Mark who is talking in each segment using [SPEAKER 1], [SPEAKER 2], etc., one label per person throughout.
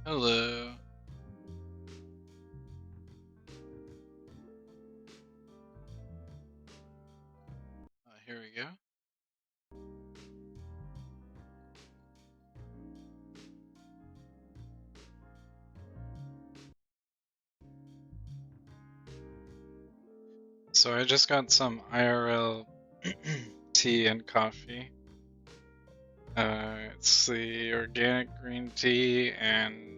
[SPEAKER 1] Hello. Here we go. So I just got some IRL tea and coffee. It's the organic green tea and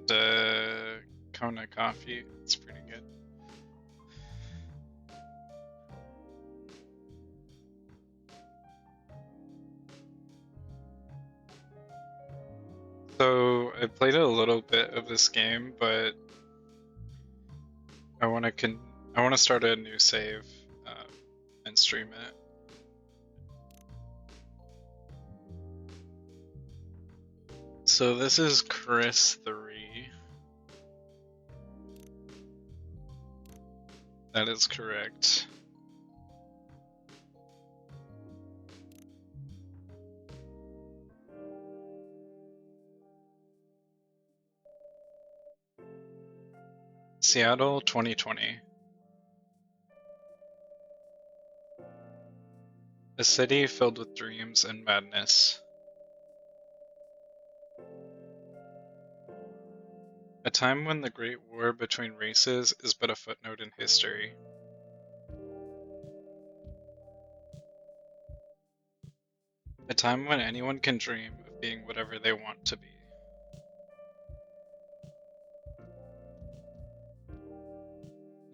[SPEAKER 1] Kona coffee. It's pretty good. So I played a little bit of this game, but I want to start a new save and stream it. So this is Chris 3. That is correct. Seattle 2020. A city filled with dreams and madness. A time when the great war between races is but a footnote in history. A time when anyone can dream of being whatever they want to be.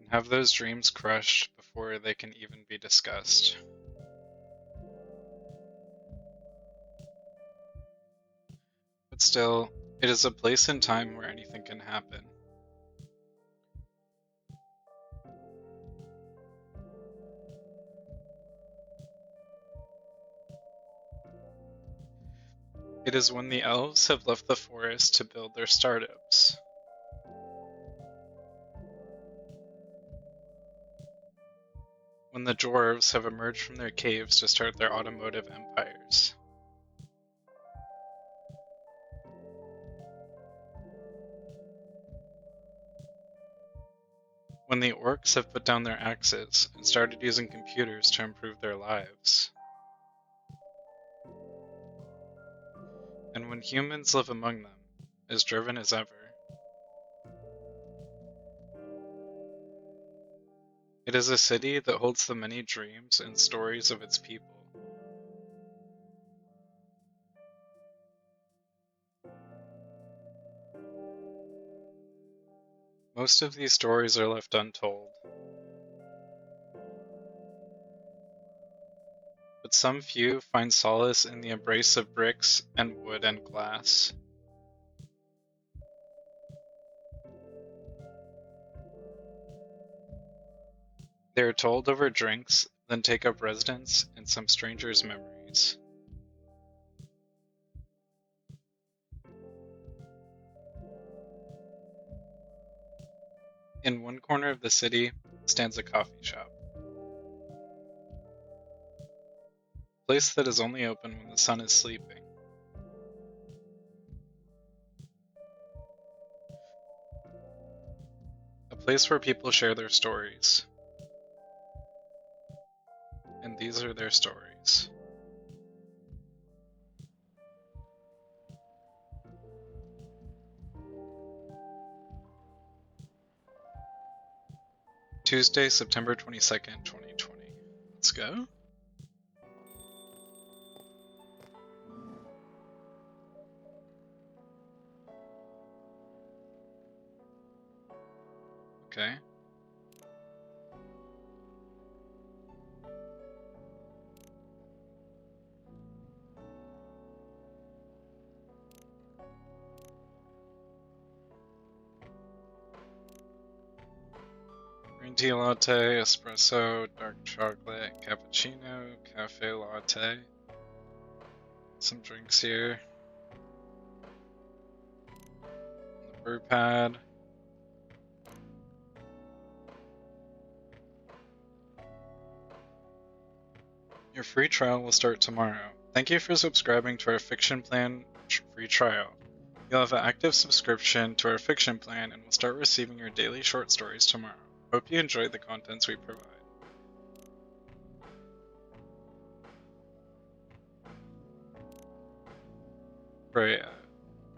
[SPEAKER 1] And have those dreams crushed before they can even be discussed. But still, it is a place and time where anything can happen. It is when the elves have left the forest to build their startups. When the dwarves have emerged from their caves to start their automotive empires. When the orcs have put down their axes and started using computers to improve their lives. And when humans live among them, as driven as ever. It is a city that holds the many dreams and stories of its people. Most of these stories are left untold. But some few find solace in the embrace of bricks and wood and glass. They are told over drinks, then take up residence in some stranger's memories. In one corner of the city stands a coffee shop. A place that is only open when the sun is sleeping. A place where people share their stories. And these are their stories. Tuesday, September 22nd, 2020. Let's go. Okay. Green tea latte, espresso, dark chocolate, cappuccino, cafe latte. Some drinks here. On the brew pad. Your free trial will start tomorrow. Thank you for subscribing to our Fiction Plan free trial. You'll have an active subscription to our fiction plan and will start receiving your daily short stories tomorrow. Hope you enjoy the contents we provide. Freya.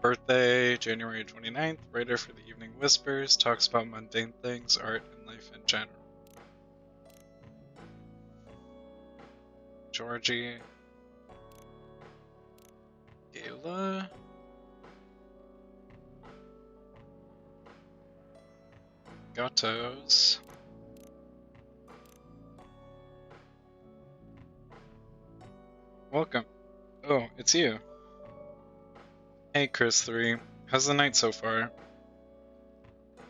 [SPEAKER 1] Birthday, January 29th, writer for the Evening Whispers, talks about mundane things, art, and life in general. Georgie. Gayla. Gatos. Welcome. Oh, it's you. Hey, Chris3. How's the night so far?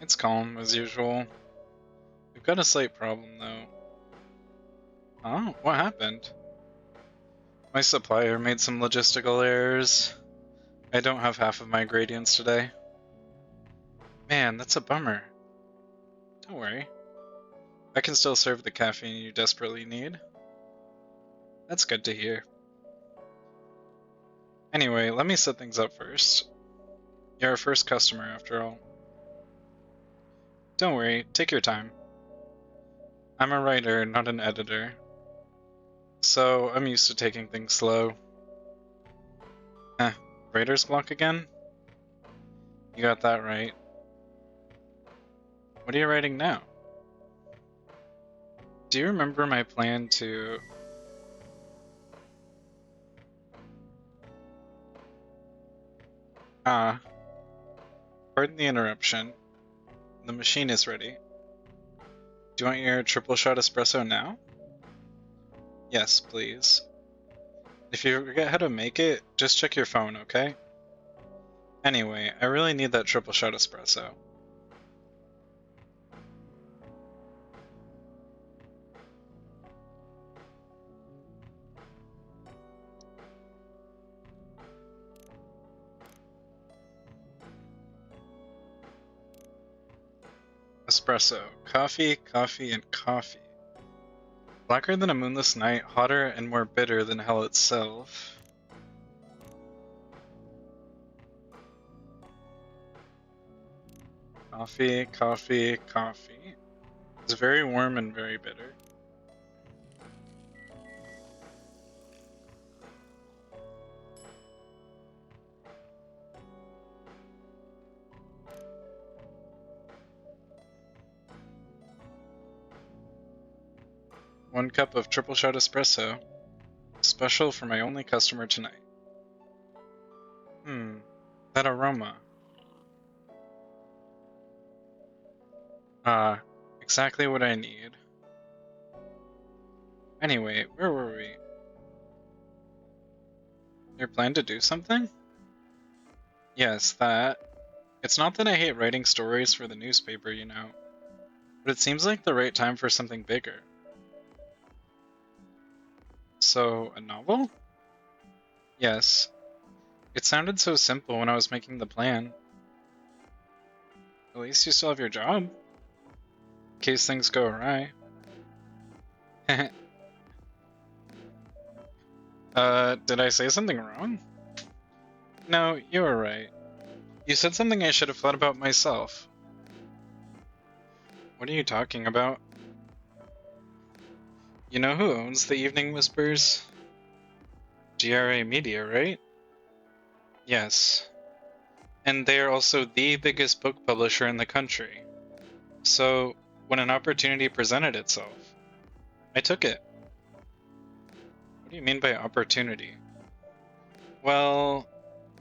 [SPEAKER 1] It's calm, as usual. We've got a slight problem, though. Oh, what happened? My supplier made some logistical errors. I don't have half of my gradients today. Man, that's a bummer. Don't worry. I can still serve the caffeine you desperately need. That's good to hear. Anyway, let me set things up first. You're our first customer, after all. Don't worry, take your time. I'm a writer, not an editor. So, I'm used to taking things slow. Writer's block again? You got that right. What are you writing now? Do you remember my plan to... Pardon the interruption. The machine is ready. Do you want your triple shot espresso now? Yes, please. If you forget how to make it, just check your phone, okay? Anyway, I really need that triple shot espresso. Espresso. Coffee, coffee, and coffee. Blacker than a moonless night, hotter and more bitter than hell itself. Coffee, coffee, coffee. It's very warm and very bitter. One cup of triple shot espresso. Special for my only customer tonight. That aroma. Exactly what I need. Anyway, where were we? Your plan to do something? Yes, that. It's not that I hate writing stories for the newspaper, you know, but it seems like the right time for something bigger. So, a novel? Yes. It sounded so simple when I was making the plan. At least you still have your job. In case things go awry. Did I say something wrong? No, you were right. You said something I should have thought about myself. What are you talking about? You know who owns the Evening Whispers? GRA Media, right? Yes. And they are also the biggest book publisher in the country. So, when an opportunity presented itself, I took it. What do you mean by opportunity? Well,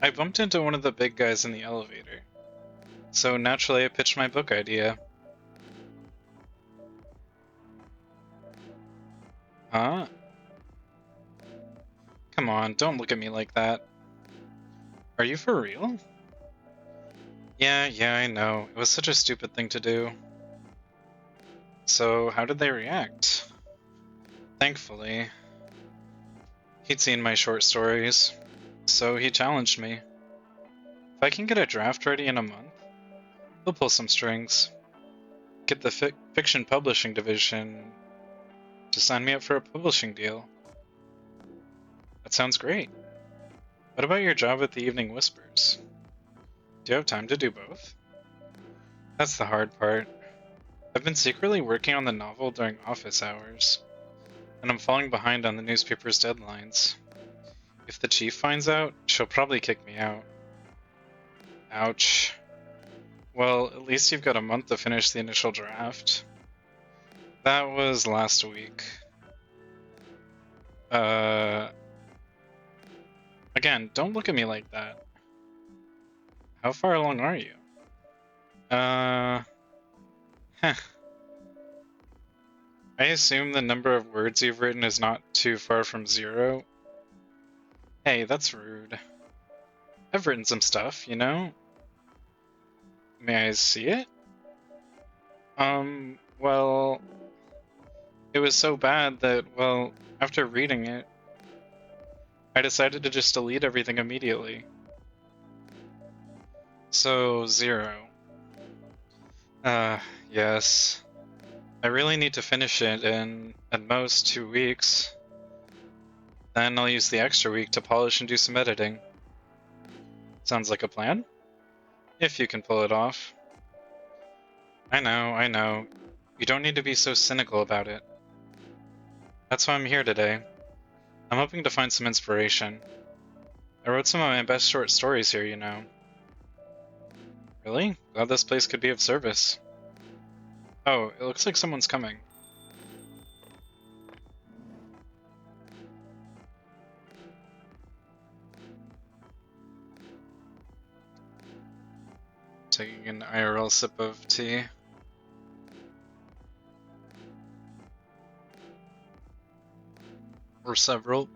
[SPEAKER 1] I bumped into one of the big guys in the elevator. So naturally I pitched my book idea. Huh? Come on, don't look at me like that. Are you for real? Yeah, I know. It was such a stupid thing to do. So, how did they react? Thankfully, he'd seen my short stories, so he challenged me. If I can get a draft ready in a month, he'll pull some strings. Get the fiction publishing division to sign me up for a publishing deal. That sounds great. What about your job at the Evening Whispers? Do you have time to do both? That's the hard part. I've been secretly working on the novel during office hours, and I'm falling behind on the newspaper's deadlines. If the chief finds out, she'll probably kick me out. Ouch. Well, at least you've got a month to finish the initial draft. That was last week. Again, don't look at me like that. How far along are you? Heh. I assume the number of words you've written is not too far from 0. Hey, that's rude. I've written some stuff, you know? May I see it? Well, it was so bad that, well, after reading it, I decided to just delete everything immediately. So, 0. Yes. I really need to finish it in, at most, 2 weeks. Then I'll use the extra week to polish and do some editing. Sounds like a plan? If you can pull it off. I know. You don't need to be so cynical about it. That's why I'm here today. I'm hoping to find some inspiration. I wrote some of my best short stories here, you know. Really? Glad this place could be of service. Oh, it looks like someone's coming. Taking an IRL sip of tea. Or several.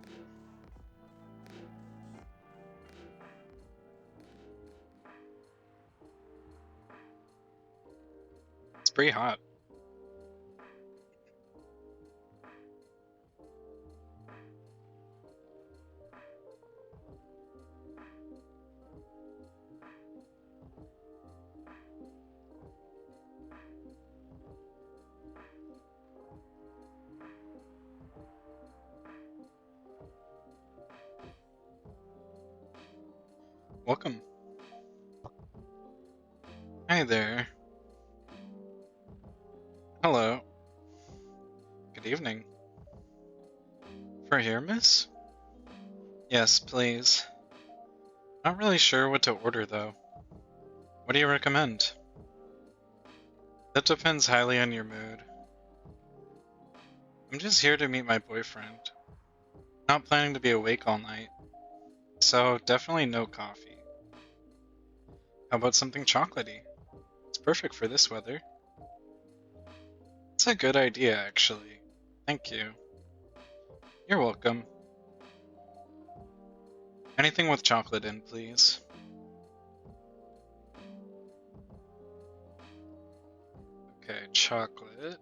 [SPEAKER 1] It's pretty hot. Welcome. Hi there. Hello. Good evening. For here, miss? Yes, please. Not really sure what to order, though. What do you recommend? That depends highly on your mood. I'm just here to meet my boyfriend. Not planning to be awake all night. So, definitely no coffee. How about something chocolatey? It's perfect for this weather. It's a good idea, actually. Thank you. You're welcome. Anything with chocolate in, please. Okay, chocolate.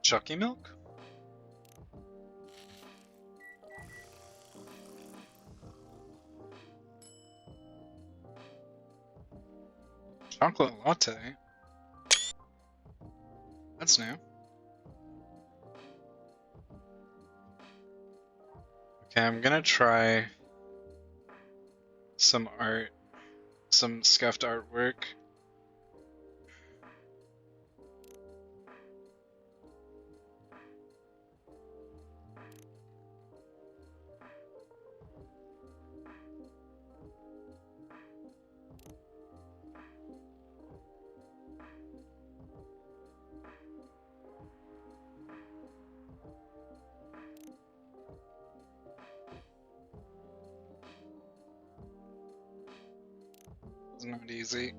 [SPEAKER 1] Chucky milk? Chocolate latte? That's new. Okay, I'm gonna try some art, some scuffed artwork. It's not easy.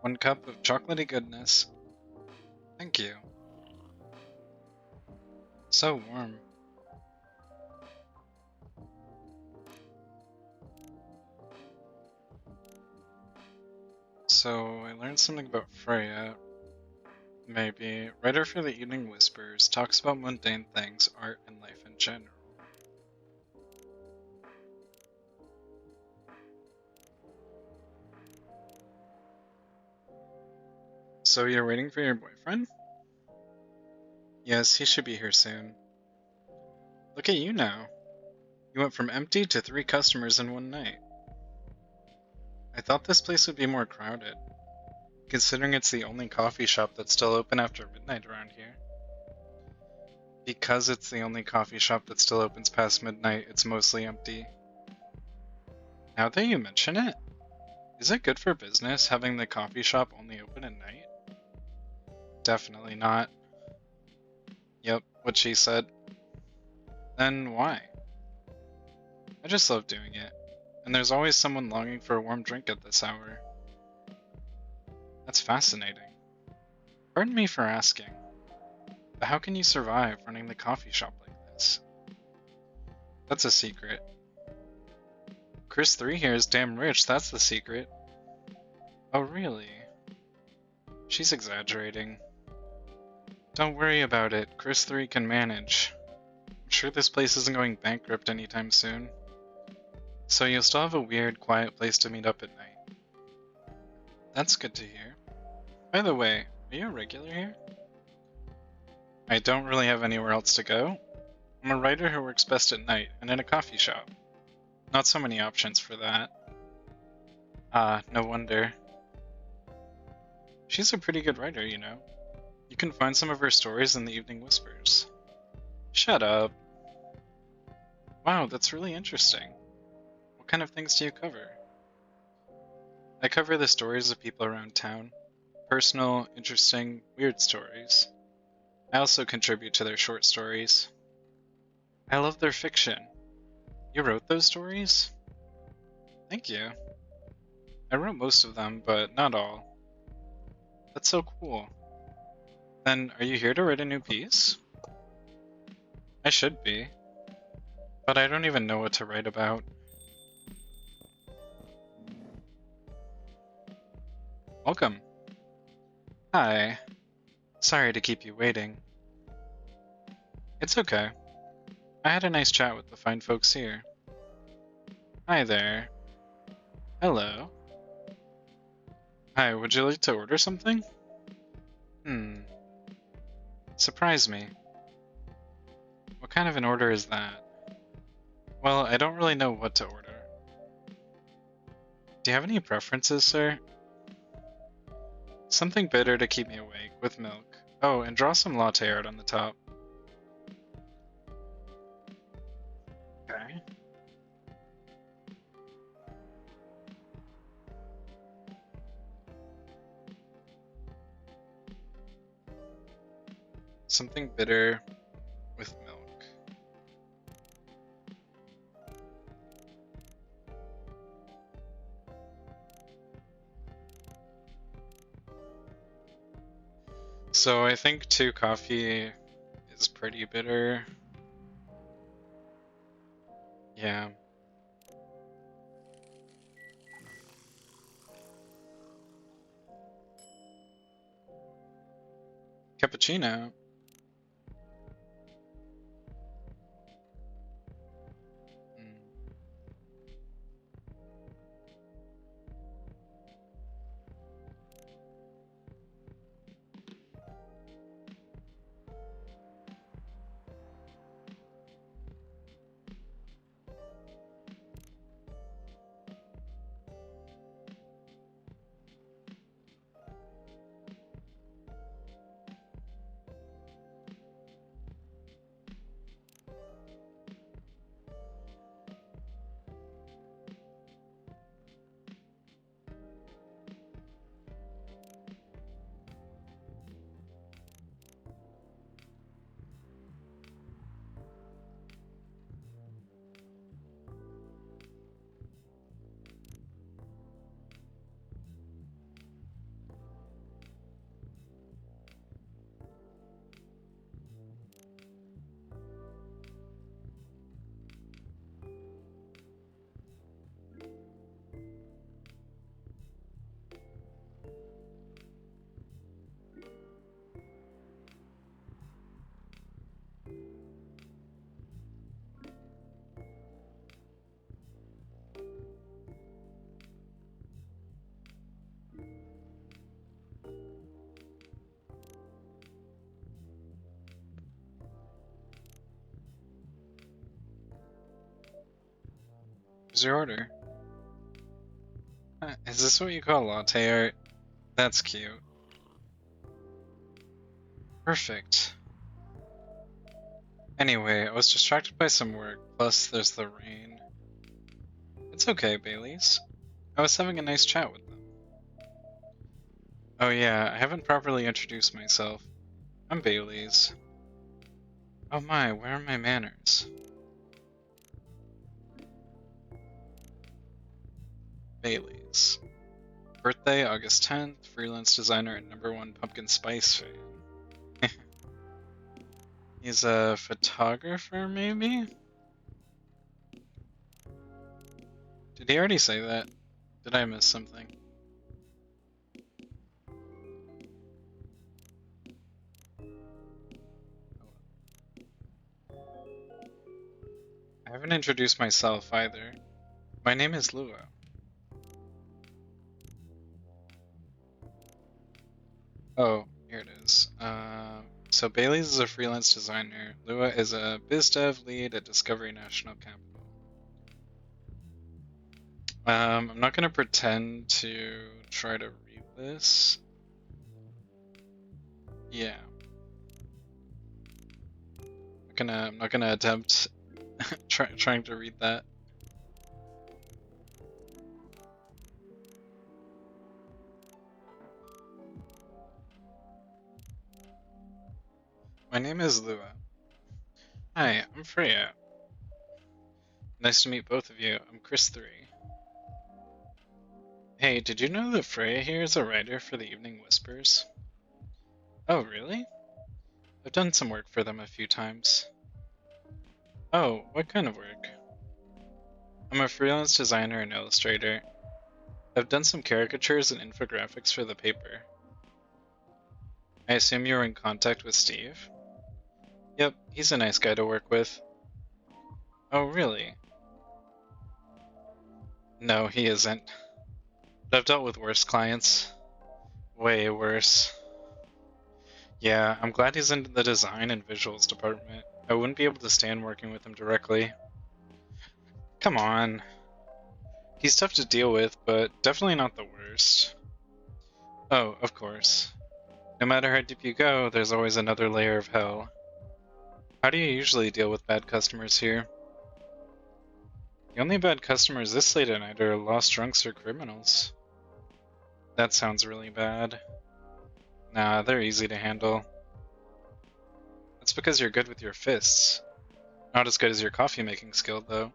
[SPEAKER 1] 1 cup of chocolatey goodness. Thank you. So warm. So, I learned something about Freya. Maybe. Writer for the Evening Whispers talks about mundane things, art, and life in general. So you're waiting for your boyfriend? Yes, he should be here soon. Look at you now. You went from empty to 3 customers in one night. I thought this place would be more crowded, considering it's the only coffee shop that's still open after midnight around here. Because it's the only coffee shop that still opens past midnight, it's mostly empty. Now that you mention it, is it good for business having the coffee shop only open at night? Definitely not. Yep, what she said. Then why? I just love doing it, and there's always someone longing for a warm drink at this hour. That's fascinating. Pardon me for asking, but how can you survive running the coffee shop like this? That's a secret. Chris 3 here is damn rich, that's the secret. Oh really? She's exaggerating. Don't worry about it, Chris 3 can manage. I'm sure this place isn't going bankrupt anytime soon. So you'll still have a weird, quiet place to meet up at night. That's good to hear. By the way, are you a regular here? I don't really have anywhere else to go. I'm a writer who works best at night and in a coffee shop. Not so many options for that. Ah, no wonder. She's a pretty good writer, you know. You can find some of her stories in the Evening Whispers. Shut up. Wow, that's really interesting. What kind of things do you cover? I cover the stories of people around town. Personal, interesting, weird stories. I also contribute to their short stories. I love their fiction. You wrote those stories? Thank you. I wrote most of them, but not all. That's so cool. Then, are you here to write a new piece? I should be. But I don't even know what to write about. Welcome. Hi. Sorry to keep you waiting. It's okay. I had a nice chat with the fine folks here. Hi there. Hello. Hi, would you like to order something? Surprise me. What kind of an order is that? Well, I don't really know what to order. Do you have any preferences, sir? Something bitter to keep me awake, with milk. Oh, and draw some latte art on the top. Okay. Something bitter with milk. So I think 2 coffee is pretty bitter. Yeah. Cappuccino. Hmm. Here's your order. Is this what you call latte art? That's cute. Perfect. Anyway, I was distracted by some work, plus there's the rain. It's okay, Bailey's. I was having a nice chat with them. Oh yeah, I haven't properly introduced myself. I'm Bailey's. Oh my, where are my manners? Bailey's. Birthday, August 10th, freelance designer and #1 pumpkin spice fan. He's a photographer, maybe? Did he already say that? Did I miss something? I haven't introduced myself either. My name is Lua. Oh, here it is. So Bailey's is a freelance designer. Lua is a biz dev lead at Discovery National Capital. I'm not gonna pretend to try to read this. Yeah. I'm not gonna attempt trying to read that. My name is Lua. Hi, I'm Freya. Nice to meet both of you. I'm Chris 3. Hey, did you know that Freya here is a writer for the Evening Whispers? Oh, really? I've done some work for them a few times. Oh, what kind of work? I'm a freelance designer and illustrator. I've done some caricatures and infographics for the paper. I assume you were in contact with Steve? Yep, he's a nice guy to work with. Oh, really? No, he isn't. But I've dealt with worse clients. Way worse. Yeah, I'm glad he's in the design and visuals department. I wouldn't be able to stand working with him directly. Come on. He's tough to deal with, but definitely not the worst. Oh, of course. No matter how deep you go, there's always another layer of hell. How do you usually deal with bad customers here? The only bad customers this late at night are lost drunks or criminals. That sounds really bad. Nah, they're easy to handle. That's because you're good with your fists. Not as good as your coffee making skill, though.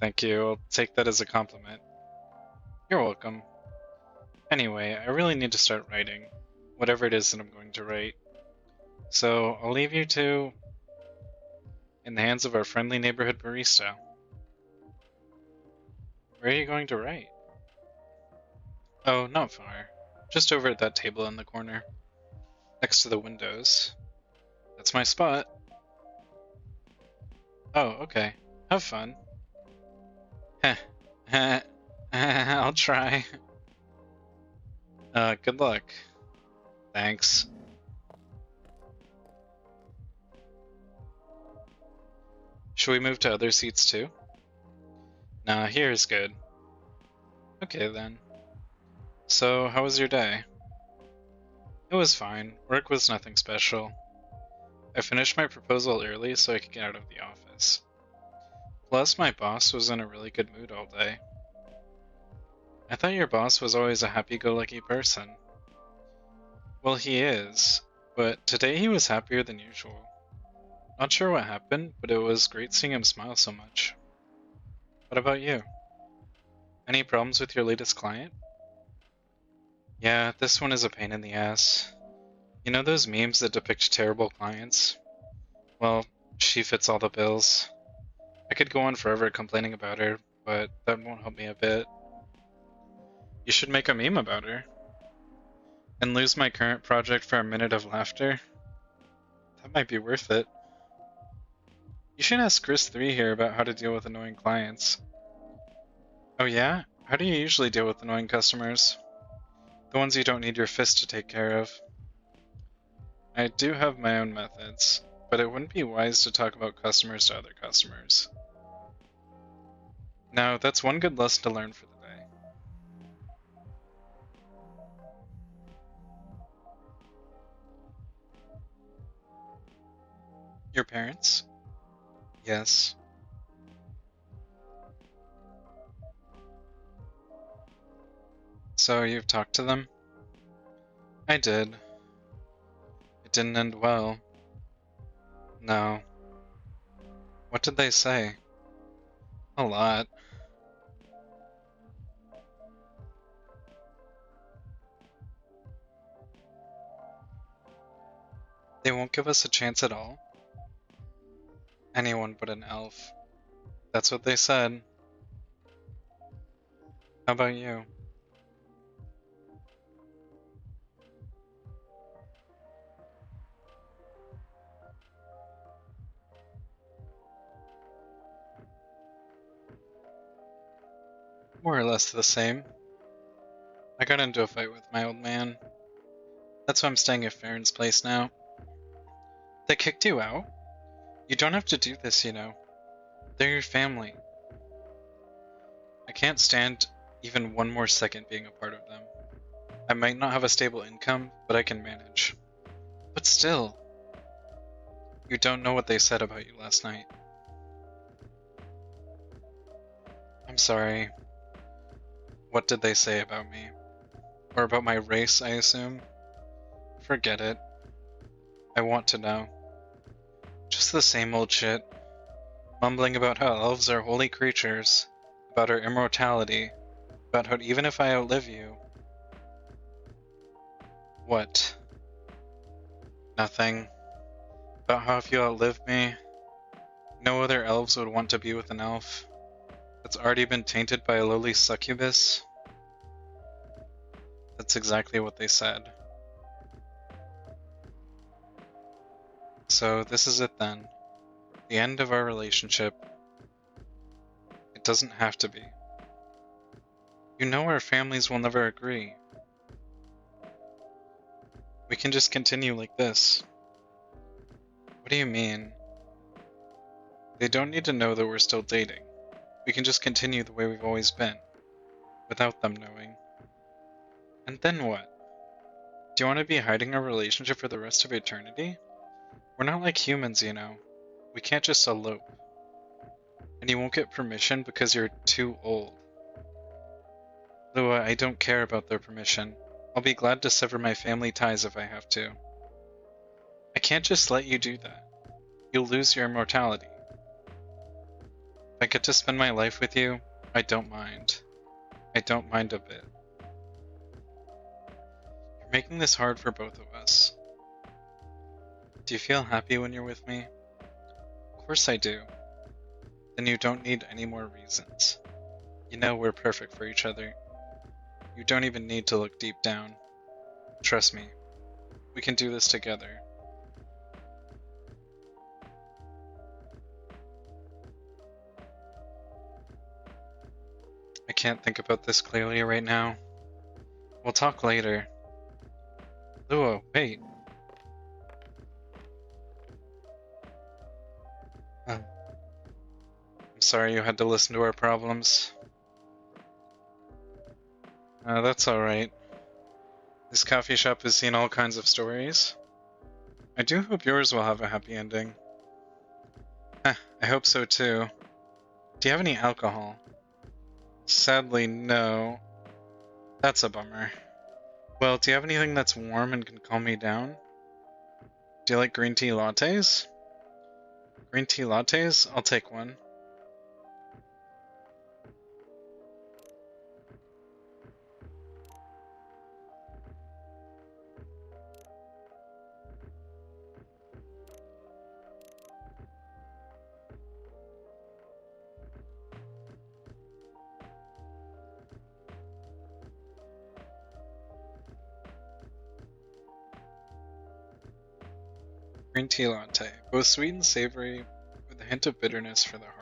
[SPEAKER 1] Thank you, I'll take that as a compliment. You're welcome. Anyway, I really need to start writing. Whatever it is that I'm going to write. So, I'll leave you two in the hands of our friendly neighborhood barista. Where are you going to write? Oh, not far. Just over at that table in the corner. Next to the windows. That's my spot. Oh, okay. Have fun. Heh. I'll try. Good luck. Thanks. Should we move to other seats too? Nah, here is good. Okay then. So, how was your day? It was fine. Work was nothing special. I finished my proposal early so I could get out of the office. Plus, my boss was in a really good mood all day. I thought your boss was always a happy-go-lucky person. Well, he is, but today he was happier than usual. Not sure what happened, but it was great seeing him smile so much. What about you? Any problems with your latest client? Yeah, this one is a pain in the ass. You know those memes that depict terrible clients? Well, she fits all the bills. I could go on forever complaining about her, but that won't help me a bit. You should make a meme about her. And lose my current project for a minute of laughter? That might be worth it. You should ask Chris 3 here about how to deal with annoying clients. Oh yeah? How do you usually deal with annoying customers? The ones you don't need your fist to take care of. I do have my own methods, but it wouldn't be wise to talk about customers to other customers. No, that's one good lesson to learn for the day. Your parents? Yes. So you've talked to them? I did. It didn't end well. No. What did they say? A lot. They won't give us a chance at all? Anyone but an elf. That's what they said. How about you? More or less the same. I got into a fight with my old man. That's why I'm staying at Farron's place now. They kicked you out? You don't have to do this, you know. They're your family. I can't stand even one more second being a part of them. I might not have a stable income, but I can manage. But still, you don't know what they said about you last night. I'm sorry. What did they say about me? Or about my race, I assume? Forget it. I want to know. Just the same old shit. Mumbling about how elves are holy creatures, about our immortality, about how even if I outlive you... What? Nothing. About how if you outlive me, no other elves would want to be with an elf that's already been tainted by a lowly succubus? That's exactly what they said. So this is it then. The end of our relationship. It doesn't have to be. You know our families will never agree. We can just continue like this. What do you mean? They don't need to know that we're still dating. We can just continue the way we've always been, without them knowing. And then what? Do you want to be hiding our relationship for the rest of eternity? We're not like humans, you know. We can't just elope. And you won't get permission because you're too old. Though I don't care about their permission. I'll be glad to sever my family ties if I have to. I can't just let you do that. You'll lose your immortality. If I get to spend my life with you, I don't mind. I don't mind a bit. You're making this hard for both of us. Do you feel happy when you're with me? Of course I do. Then you don't need any more reasons. You know we're perfect for each other. You don't even need to look deep down. Trust me. We can do this together. I can't think about this clearly right now. We'll talk later. Luo, wait. I'm sorry you had to listen to our problems. That's alright. This coffee shop has seen all kinds of stories. I do hope yours will have a happy ending. I hope so too. Do you have any alcohol? Sadly, no. That's a bummer. Well, do you have anything that's warm and can calm me down? Do you like green tea lattes? Green tea lattes? I'll take one. Green tea latte. Both sweet and savory, with a hint of bitterness for the heart.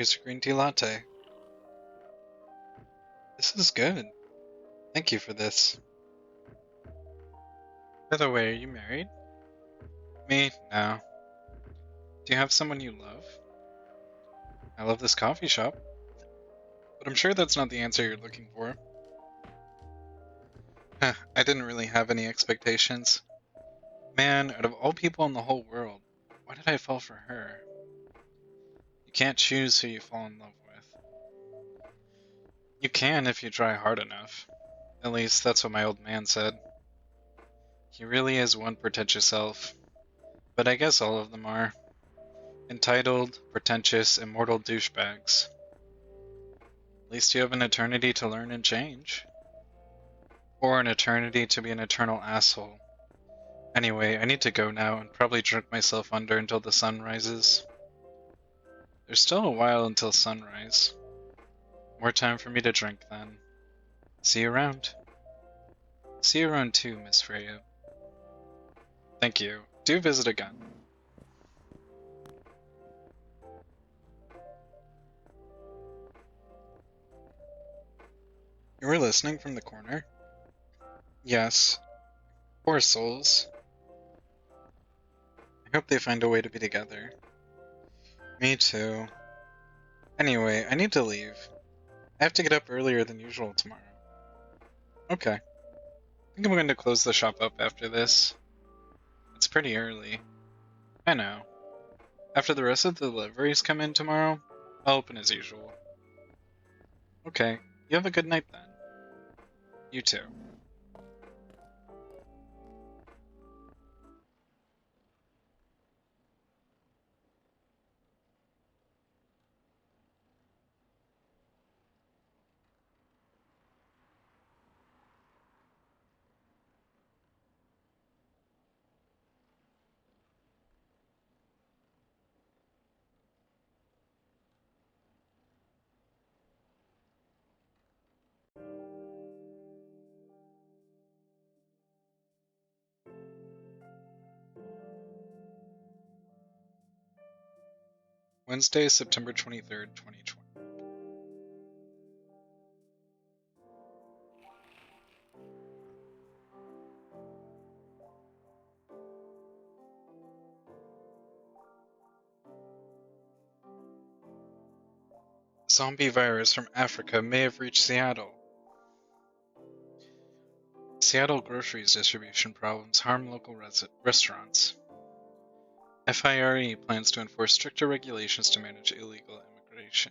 [SPEAKER 1] Here's your green tea latte. This is good. Thank you for this. By the way, are you married? Me? No. Do you have someone you love? I love this coffee shop. But I'm sure that's not the answer you're looking for. Huh, I didn't really have any expectations. Man, out of all people in the whole world, why did I fall for her? You can't choose who you fall in love with. You can if you try hard enough. At least that's what my old man said. He really is one pretentious elf. But I guess all of them are. Entitled, pretentious, immortal douchebags. At least you have an eternity to learn and change. Or an eternity to be an eternal asshole. Anyway, I need to go now and probably drink myself under until the sun rises. There's still a while until sunrise. More time for me to drink then. See you around. See you around too, Miss Freya. Thank you. Do visit again. You were listening from the corner? Yes. Poor souls. I hope they find a way to be together. Me too. Anyway, I need to leave. I have to get up earlier than usual tomorrow. Okay. I think I'm going to close the shop up after this. It's pretty early. I know. After the rest of the deliveries come in tomorrow, I'll open as usual. Okay, you have a good night then. You too. Wednesday, September 23rd, 2020. Zombie virus from Africa may have reached Seattle. Seattle groceries distribution problems harm local restaurants. FIRE plans to enforce stricter regulations to manage illegal immigration.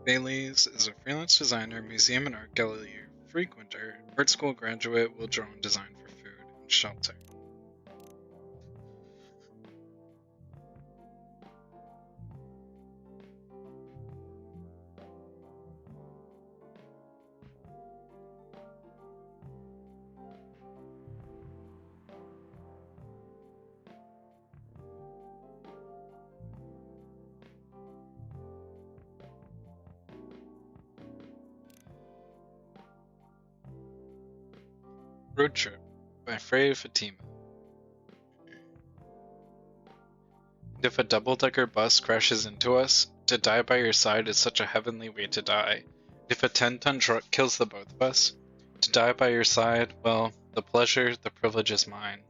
[SPEAKER 1] Bailey's is a freelance designer, museum and art gallery frequenter, art school graduate, will draw and design for food and shelter. Road Trip by Freya Fatima. And if a double-decker bus crashes into us, to die by your side is such a heavenly way to die. If a 10-ton truck kills the both of us, to die by your side, well, the pleasure, the privilege is mine.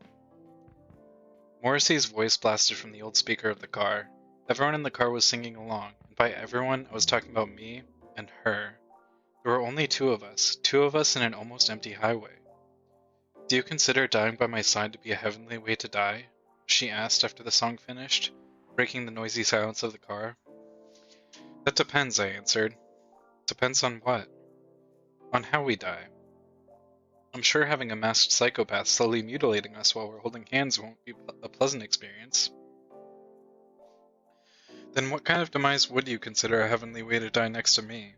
[SPEAKER 1] Morrissey's voice blasted from the old speaker of the car. Everyone in the car was singing along, and by everyone, I was talking about me and her. There were only two of us in an almost empty highway. Do you consider dying by my side to be a heavenly way to die? She asked after the song finished, breaking the noisy silence of the car. That depends, I answered. Depends on what? On how we die. I'm sure having a masked psychopath slowly mutilating us while we're holding hands won't be a pleasant experience. Then what kind of demise would you consider a heavenly way to die next to me?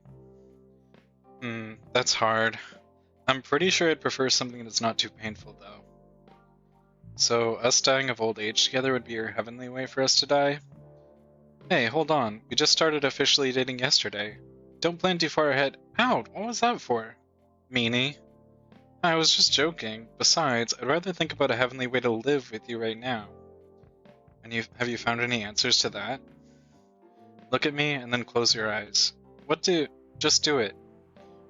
[SPEAKER 1] That's hard. I'm pretty sure I'd prefer something that's not too painful, though. So, us dying of old age together would be your heavenly way for us to die? Hey, hold on. We just started officially dating yesterday. Don't plan too far ahead. Ow, what was that for? Meanie. I was just joking. Besides, I'd rather think about a heavenly way to live with you right now. And have you found any answers to that? Look at me and then close your eyes. Just do it.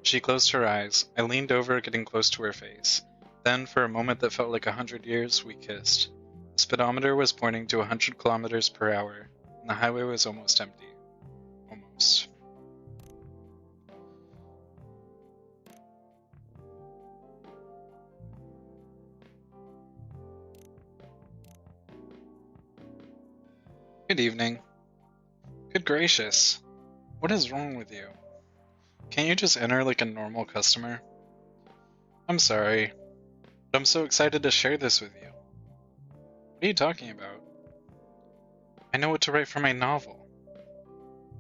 [SPEAKER 1] She closed her eyes. I leaned over, getting close to her face. Then, for a moment that felt like 100 years, we kissed. The speedometer was pointing to 100 kilometers per hour, and the highway was almost empty. Almost. Good evening. Good gracious. What is wrong with you? Can't you just enter like a normal customer? I'm sorry, but I'm so excited to share this with you. What are you talking about? I know what to write for my novel.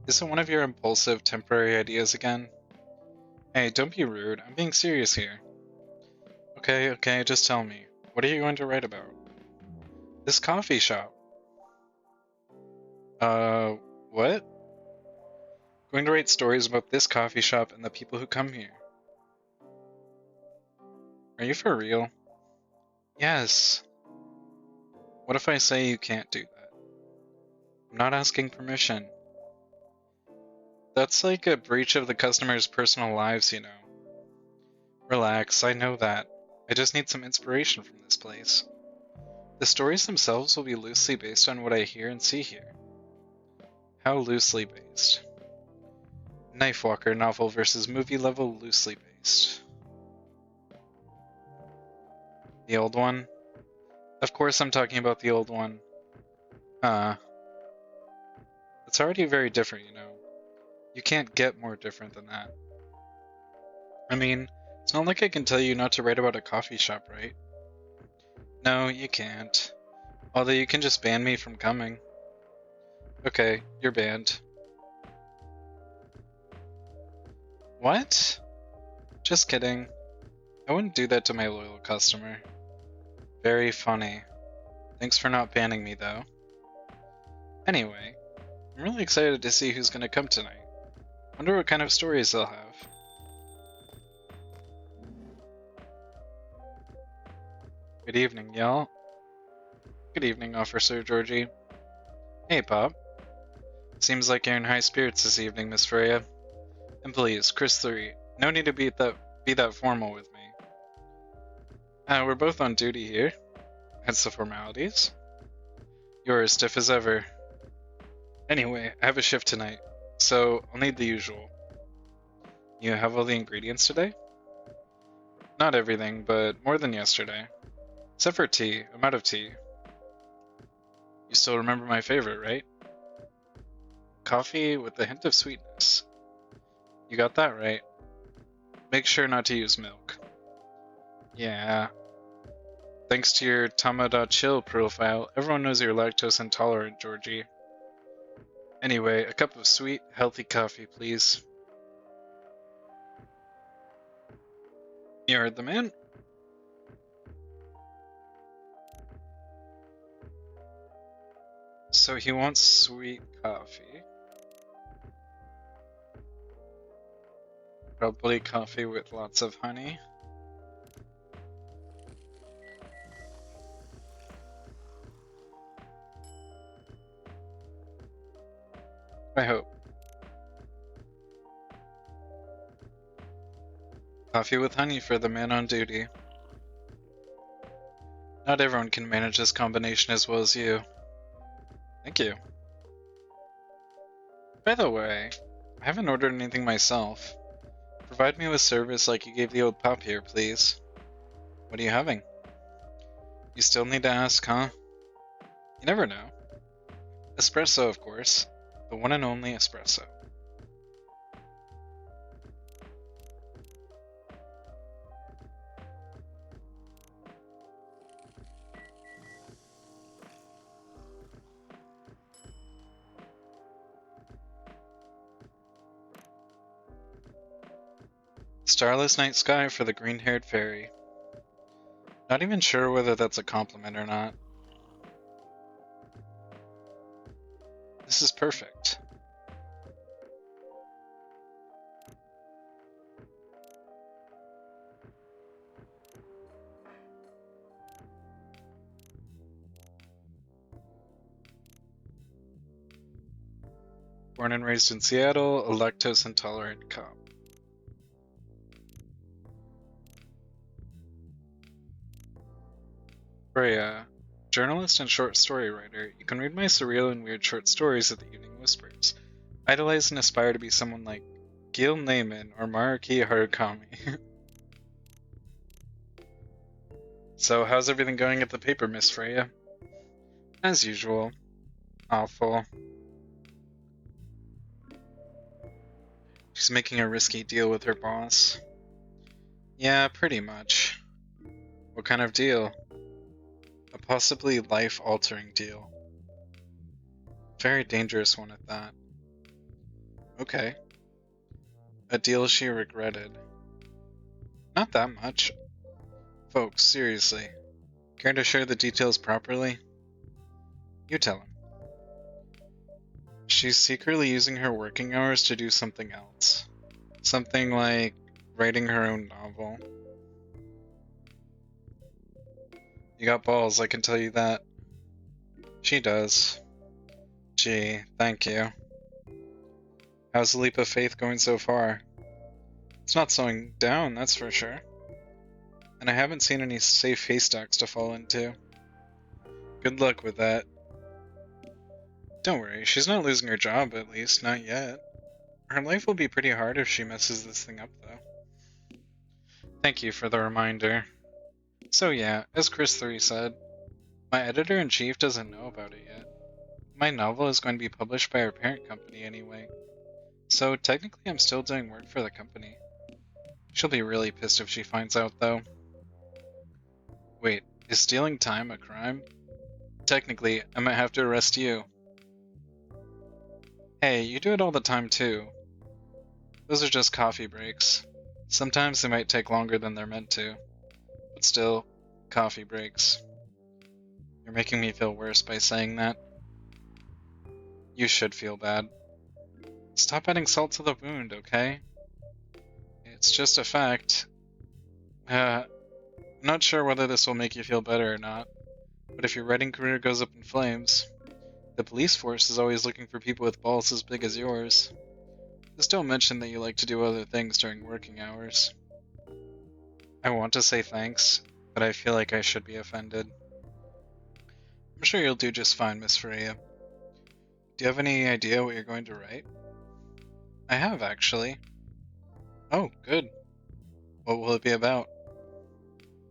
[SPEAKER 1] Is it one of your impulsive, temporary ideas again? Hey, don't be rude. I'm being serious here. Okay, just tell me. What are you going to write about? This coffee shop. What? Going to write stories about this coffee shop and the people who come here. Are you for real? Yes. What if I say you can't do that? I'm not asking permission. That's like a breach of the customer's personal lives, you know. Relax, I know that. I just need some inspiration from this place. The stories themselves will be loosely based on what I hear and see here. How loosely based? Knifewalker novel versus movie level loosely based. The old one? Of course I'm talking about the old one. It's already very different, you know. You can't get more different than that. I mean, it's not like I can tell you not to write about a coffee shop, right? No, you can't. Although you can just ban me from coming. Okay, you're banned. What? Just kidding. I wouldn't do that to my loyal customer. Very funny. Thanks for not banning me, though. Anyway, I'm really excited to see who's gonna come tonight. Wonder what kind of stories they'll have. Good evening, y'all. Good evening, Officer Georgie. Hey, Pop. Seems like you're in high spirits this evening, Miss Freya. And please, Chris 3, no need to be that formal with me. We're both on duty here. That's the formalities. You're as stiff as ever. Anyway, I have a shift tonight, so I'll need the usual. You have all the ingredients today? Not everything, but more than yesterday. Except for tea. I'm out of tea. You still remember my favorite, right? Coffee with a hint of sweetness. You got that right. Make sure not to use milk. Yeah. Thanks to your Tama.chill profile, everyone knows you're lactose intolerant, Georgie. Anyway, a cup of sweet, healthy coffee, please. You heard the man? So he wants sweet coffee. Probably coffee with lots of honey. I hope. Coffee with honey for the man on duty. Not everyone can manage this combination as well as you. Thank you. By the way, I haven't ordered anything myself. Provide me with service like you gave the old pup here, please. What are you having? You still need to ask, huh? You never know. Espresso, of course. The one and only espresso. Starless night sky for the green-haired fairy. Not even sure whether that's a compliment or not. This is perfect. Born and raised in Seattle, a lactose-intolerant cop. Freya, journalist and short story writer, you can read my surreal and weird short stories at the Evening Whispers. Idolize and aspire to be someone like Gil Naiman or Maruki Harukami. So, how's everything going at the paper, Miss Freya? As usual. Awful. She's making a risky deal with her boss. Yeah, pretty much. What kind of deal? A possibly life-altering deal. Very dangerous one at that. Okay. A deal she regretted. Not that much. Folks, seriously. Care to share the details properly? You tell him. She's secretly using her working hours to do something else. Something like writing her own novel. You got balls, I can tell you that. She does. Gee, thank you. How's the leap of faith going so far? It's not slowing down, that's for sure. And I haven't seen any safe haystacks to fall into. Good luck with that. Don't worry, she's not losing her job, at least, not yet. Her life will be pretty hard if she messes this thing up, though. Thank you for the reminder. So yeah, as Chris 3 said, my editor-in-chief doesn't know about it yet. My novel is going to be published by our parent company anyway. So technically I'm still doing work for the company. She'll be really pissed if she finds out, though. Wait, is stealing time a crime? Technically, I might have to arrest you. Hey, you do it all the time too. Those are just coffee breaks. Sometimes they might take longer than they're meant to. But still, coffee breaks. You're making me feel worse by saying that. You should feel bad. Stop adding salt to the wound, okay? It's just a fact. I'm not sure whether this will make you feel better or not, but if your writing career goes up in flames, the police force is always looking for people with balls as big as yours. Just don't mention that you like to do other things during working hours. I want to say thanks, but I feel like I should be offended. I'm sure you'll do just fine, Miss Freya. Do you have any idea what you're going to write? I have, actually. Oh, good. What will it be about?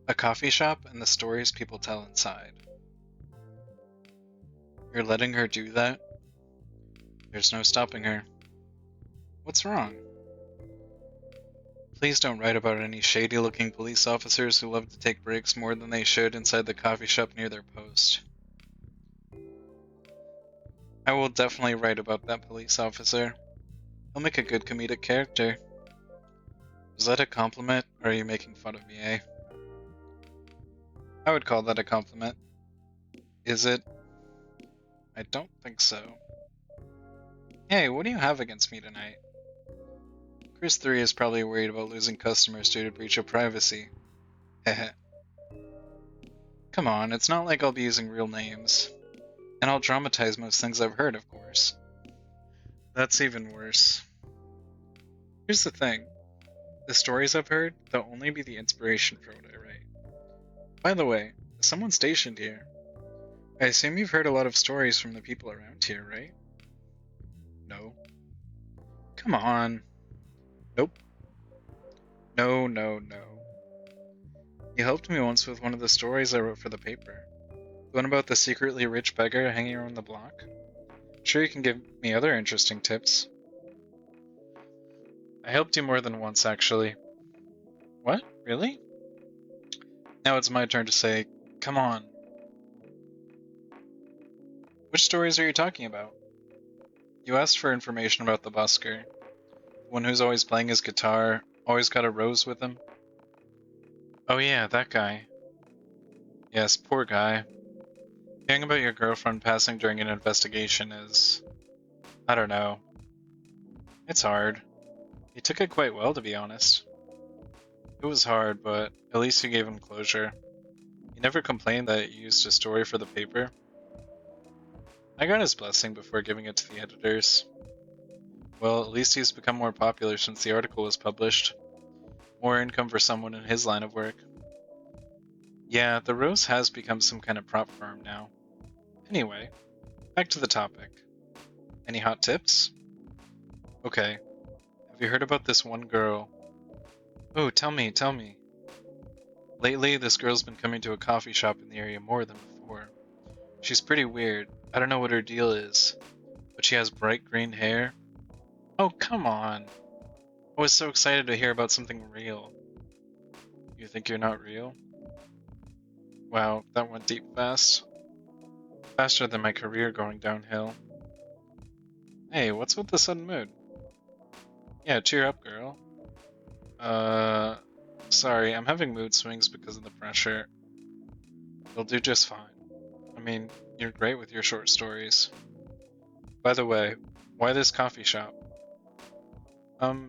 [SPEAKER 1] A coffee shop and the stories people tell inside. You're letting her do that? There's no stopping her. What's wrong? Please don't write about any shady-looking police officers who love to take breaks more than they should inside the coffee shop near their post. I will definitely write about that police officer. He'll make a good comedic character. Was that a compliment, or are you making fun of me, eh? I would call that a compliment. Is it? I don't think so. Hey, what do you have against me tonight? Chris 3 is probably worried about losing customers due to breach of privacy. Heh. Come on, it's not like I'll be using real names. And I'll dramatize most things I've heard, of course. That's even worse. Here's the thing. The stories I've heard, they'll only be the inspiration for what I write. By the way, is someone stationed here? I assume you've heard a lot of stories from the people around here, right? No. Come on. Nope. No, no, no. You helped me once with one of the stories I wrote for the paper. The one about the secretly rich beggar hanging around the block? Sure, you can give me other interesting tips. I helped you more than once, actually. What? Really? Now it's my turn to say, come on. Which stories are you talking about? You asked for information about the busker. The one who's always playing his guitar, Always got a rose with him. Oh yeah, that guy. Yes, poor guy. Hearing about your girlfriend passing during an investigation is... I don't know. It's hard. He took it quite well, to be honest. It was hard, but at least you gave him closure. He never complained that you used his story for the paper. I got his blessing before giving it to the editors. Well, at least he's become more popular since the article was published. More income for someone in his line of work. Yeah, the rose has become some kind of prop firm now. Anyway, back to the topic. Any hot tips? Okay. Have you heard about this one girl? Oh, tell me. Lately, this girl's been coming to a coffee shop in the area more than before. She's pretty weird. I don't know what her deal is, but she has bright green hair. Oh, come on. I was so excited to hear about something real. You think you're not real? Wow, that went deep fast. Faster than my career going downhill. Hey, what's with the sudden mood? Yeah, cheer up, girl. Sorry, I'm having mood swings because of the pressure. You'll do just fine. I mean, you're great with your short stories. By the way, why this coffee shop?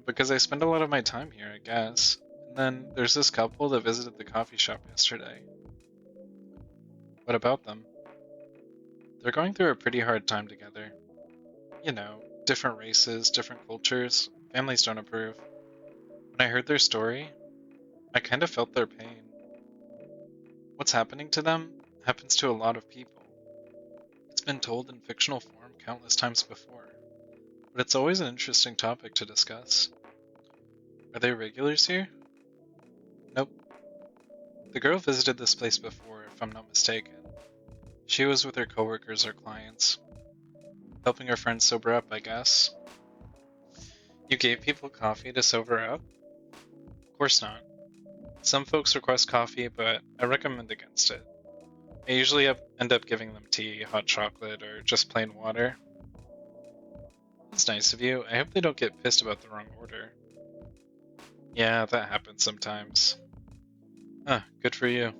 [SPEAKER 1] Because I spend a lot of my time here, I guess. And then there's this couple that visited the coffee shop yesterday. What about them? They're going through a pretty hard time together. You know, different races, different cultures, families don't approve. When I heard their story, I kind of felt their pain. What's happening to them happens to a lot of people. It's been told in fictional form countless times before, but it's always an interesting topic to discuss. Are they regulars here? Nope. The girl visited this place before, if I'm not mistaken. She was with her coworkers or clients, helping her friends sober up, I guess. You gave people coffee to sober up? Of course not. Some folks request coffee, but I recommend against it. I usually end up giving them tea, hot chocolate, or just plain water. That's nice of you. I hope they don't get pissed about the wrong order. Yeah, that happens sometimes. Huh, good for you.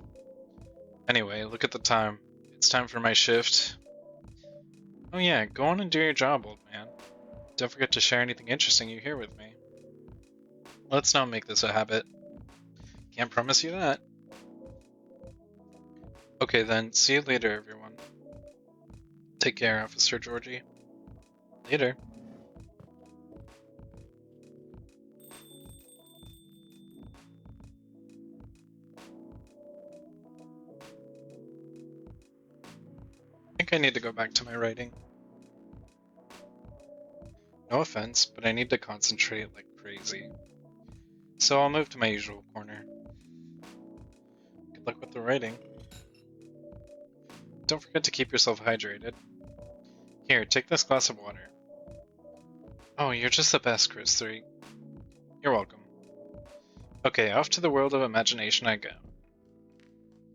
[SPEAKER 1] Anyway, look at the time. It's time for my shift. Oh yeah, go on and do your job, old man. Don't forget to share anything interesting you hear with me. Let's not make this a habit. Can't promise you that. Okay then, see you later, everyone. Take care, Officer Georgie. Later. I think I need to go back to my writing. No offense, but I need to concentrate like crazy. So I'll move to my usual corner. Good luck with the writing. Don't forget to keep yourself hydrated. Here, take this glass of water. Oh, you're just the best, Chris 3. You're welcome. Okay, off to the world of imagination I go.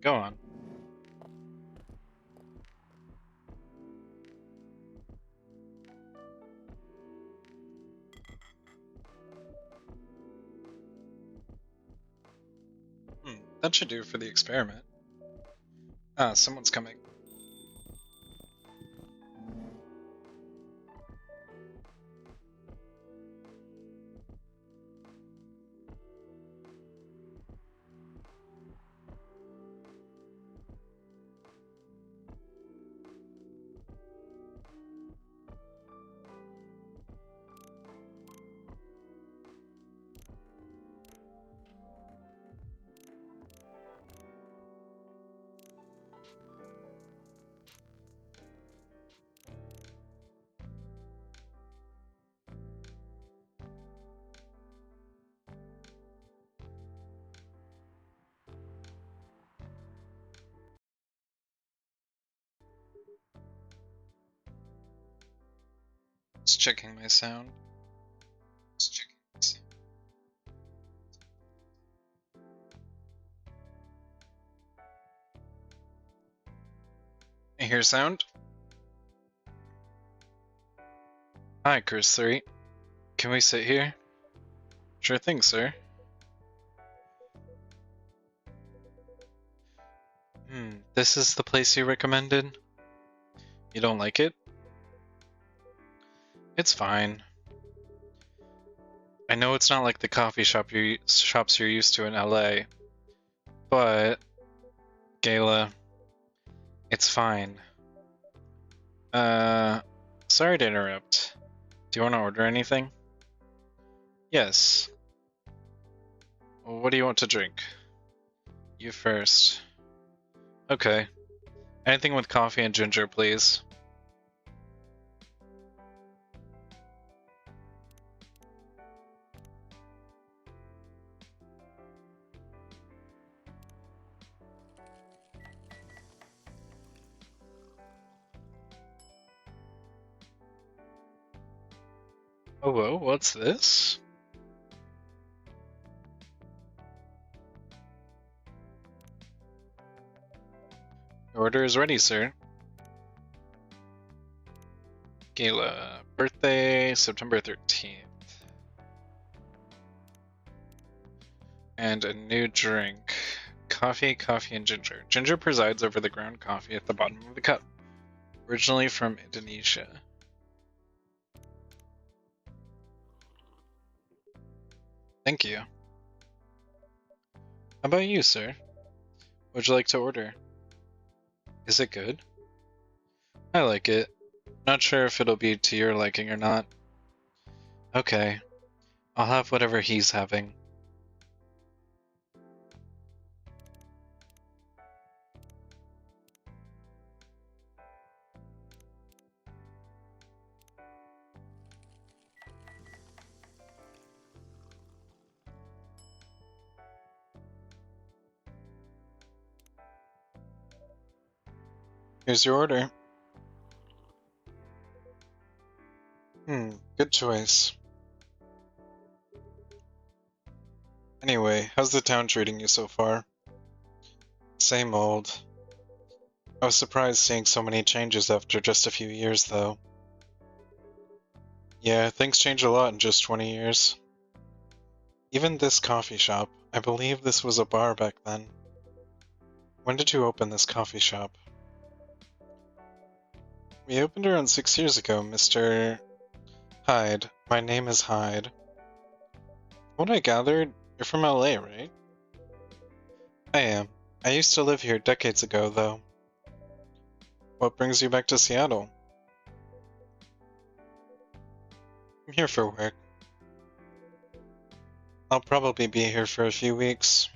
[SPEAKER 1] Go on. That should do for the experiment. Ah, someone's coming. Just checking my sound. I hear sound. Hi, Chris 3. Can we sit here? Sure thing, sir. This is the place you recommended? You don't like it? It's fine. I know it's not like the coffee shops you're used to in LA, but Gayla, it's fine. Sorry to interrupt. Do you want to order anything? Yes. Well, what do you want to drink? You first. Okay. Anything with coffee and ginger, please. Oh, whoa, what's this? Your order is ready, sir. Gayla, birthday, September 13th. And a new drink. Coffee, and ginger. Ginger presides over the ground coffee at the bottom of the cup. Originally from Indonesia. Thank you. How about you, sir? What'd you like to order? Is it good? I like it. Not sure if it'll be to your liking or not. Okay. I'll have whatever he's having. Here's your order. Good choice. Anyway, how's the town treating you so far? Same old. I was surprised seeing so many changes after just a few years, though. Yeah, things change a lot in just 20 years. Even this coffee shop, I believe this was a bar back then. When did you open this coffee shop? We opened around 6 years ago, Mr. Hyde. My name is Hyde. What I gathered, you're from LA, right? I am. I used to live here decades ago, though. What brings you back to Seattle? I'm here for work. I'll probably be here for a few weeks.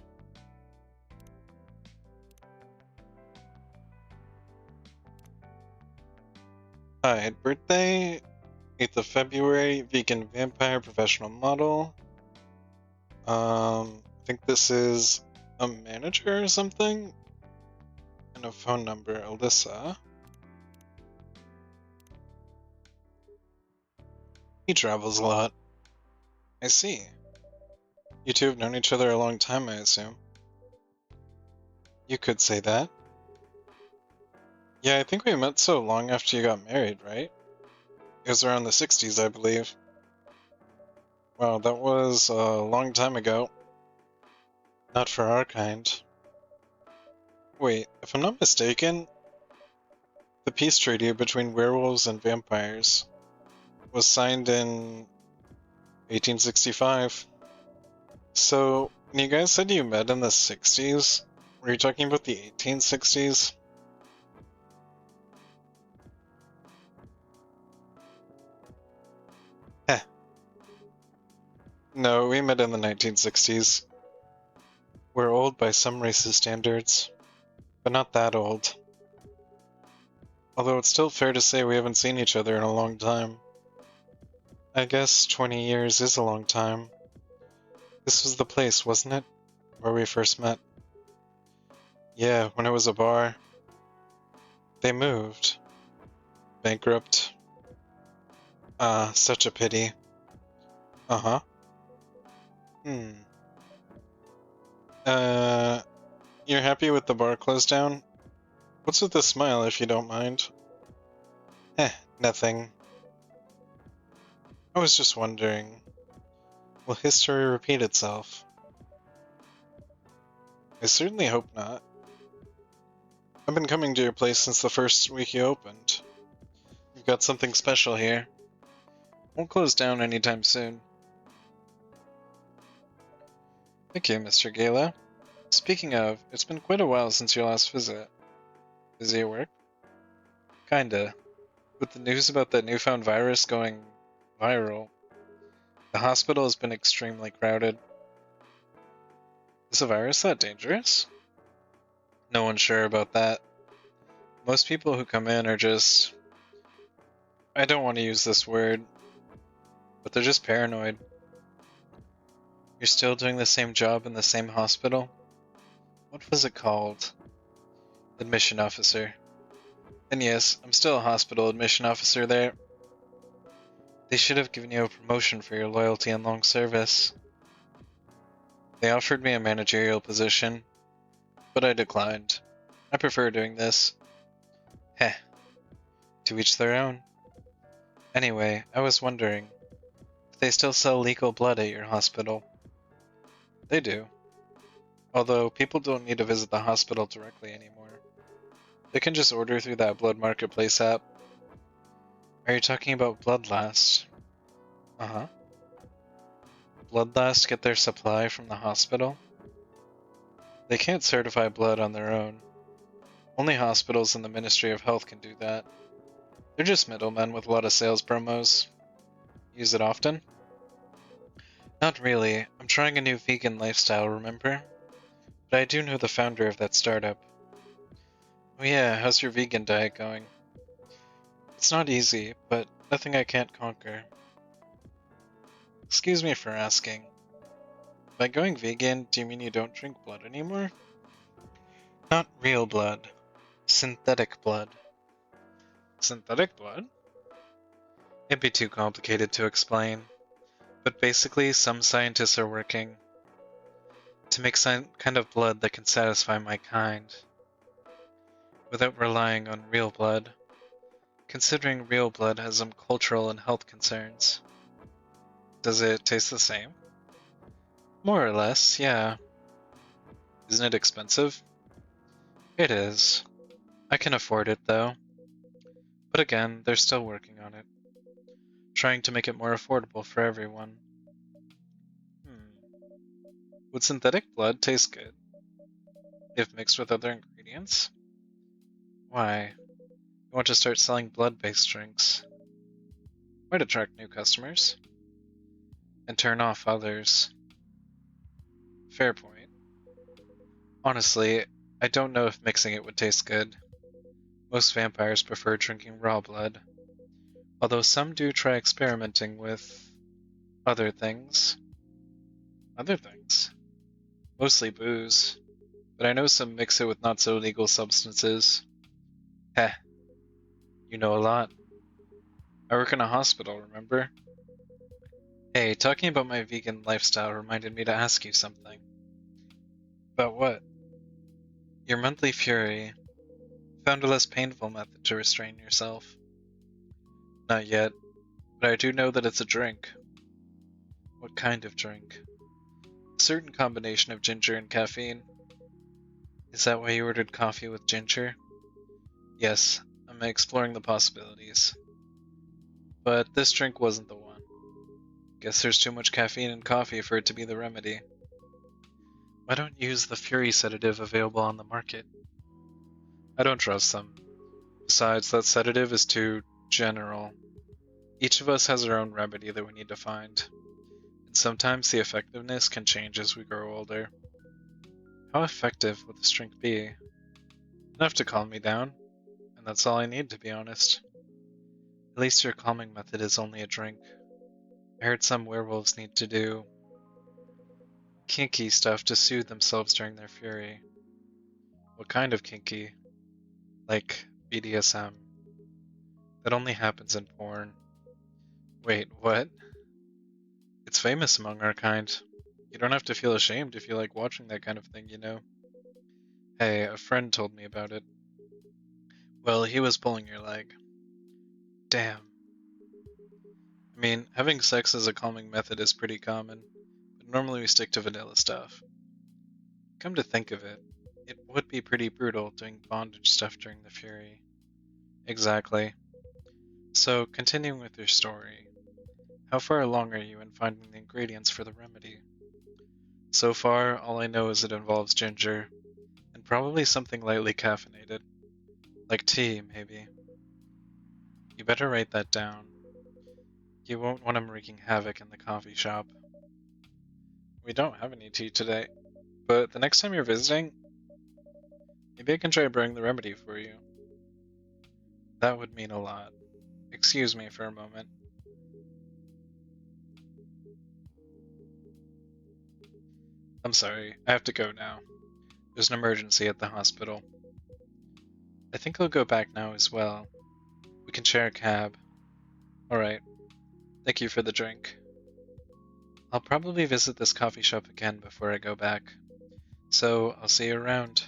[SPEAKER 1] Hyde, birthday, 8th of February, vegan vampire, professional model. I think this is a manager or something? And a phone number, Alyssa. He travels a lot. I see. You two have known each other a long time, I assume. You could say that. Yeah, I think we met so long after you got married, right? It was around the 60s, I believe. Wow, that was a long time ago. Not for our kind. Wait, if I'm not mistaken, the peace treaty between werewolves and vampires was signed in 1865. So, when you guys said you met in the 60s, were you talking about the 1860s? Heh. No, we met in the 1960s. We're old by some races' standards, but not that old. Although it's still fair to say we haven't seen each other in a long time. I guess 20 years is a long time. This was the place, wasn't it? Where we first met. Yeah, when it was a bar. They moved. Bankrupt. Ah, such a pity. Uh-huh. Hmm. You're happy with the bar closed down? What's with the smile, if you don't mind? Nothing. I was just wondering, will history repeat itself? I certainly hope not. I've been coming to your place since the first week you opened. We've got something special here. Won't close down anytime soon. Thank you, Mr. Gala. Speaking of, it's been quite a while since your last visit. Busy at work? Kinda. With the news about that newfound virus going viral, the hospital has been extremely crowded. Is the virus that dangerous? No one's sure about that. Most people who come in are just... I don't want to use this word, but they're just paranoid. You're still doing the same job in the same hospital? What was it called? Admission officer. And yes, I'm still a hospital admission officer there. They should have given you a promotion for your loyalty and long service. They offered me a managerial position, but I declined. I prefer doing this. Heh. To each their own. Anyway, I was wondering, do they still sell legal blood at your hospital? They do. Although, people don't need to visit the hospital directly anymore. They can just order through that Blood Marketplace app. Are you talking about Bloodlast? Uh-huh. Bloodlast get their supply from the hospital? They can't certify blood on their own. Only hospitals and the Ministry of Health can do that. They're just middlemen with a lot of sales promos. Use it often? Not really. I'm trying a new vegan lifestyle, remember? But I do know the founder of that startup. Oh yeah, how's your vegan diet going? It's not easy, but nothing I can't conquer. Excuse me for asking. By going vegan, do you mean you don't drink blood anymore? Not real blood. Synthetic blood. Synthetic blood? It'd be too complicated to explain. But basically, some scientists are working to make some kind of blood that can satisfy my kind, without relying on real blood, considering real blood has some cultural and health concerns. Does it taste the same? More or less, yeah. Isn't it expensive? It is. I can afford it, though. But again, they're still working on it, trying to make it more affordable for everyone. Would synthetic blood taste good if mixed with other ingredients? Why? You want to start selling blood-based drinks. Might attract new customers. And turn off others. Fair point. Honestly, I don't know if mixing it would taste good. Most vampires prefer drinking raw blood, although some do try experimenting with other things. Other things? Mostly booze, but I know some mix it with not-so-legal substances. Heh, you know a lot. I work in a hospital, remember? Hey, talking about my vegan lifestyle reminded me to ask you something. About what? Your monthly fury. Found a less painful method to restrain yourself. Not yet, but I do know that it's a drink. What kind of drink? A certain combination of ginger and caffeine. Is that why you ordered coffee with ginger? Yes, I'm exploring the possibilities. But this drink wasn't the one. Guess there's too much caffeine in coffee for it to be the remedy. Why don't you use the Fury sedative available on the market? I don't trust them. Besides, that sedative is too general. Each of us has our own remedy that we need to find. And sometimes the effectiveness can change as we grow older. How effective would this drink be? Enough to calm me down, and that's all I need, to be honest. At least your calming method is only a drink. I heard some werewolves need to do kinky stuff to soothe themselves during their fury. What kind of kinky? Like BDSM. That only happens in porn. Wait, what? It's famous among our kind. You don't have to feel ashamed if you like watching that kind of thing, you know. Hey, a friend told me about it. Well, he was pulling your leg. Damn. I mean, having sex as a calming method is pretty common, but normally we stick to vanilla stuff. Come to think of it, it would be pretty brutal doing bondage stuff during the Fury. Exactly. So, continuing with your story, how far along are you in finding the ingredients for the remedy? So far, all I know is it involves ginger, and probably something lightly caffeinated, like tea, maybe. You better write that down. You won't want him wreaking havoc in the coffee shop. We don't have any tea today, but the next time you're visiting, maybe I can try brewing the remedy for you. That would mean a lot. Excuse me for a moment. I'm sorry, I have to go now. There's an emergency at the hospital. I think I'll go back now as well. We can share a cab. Alright, thank you for the drink. I'll probably visit this coffee shop again before I go back, so I'll see you around.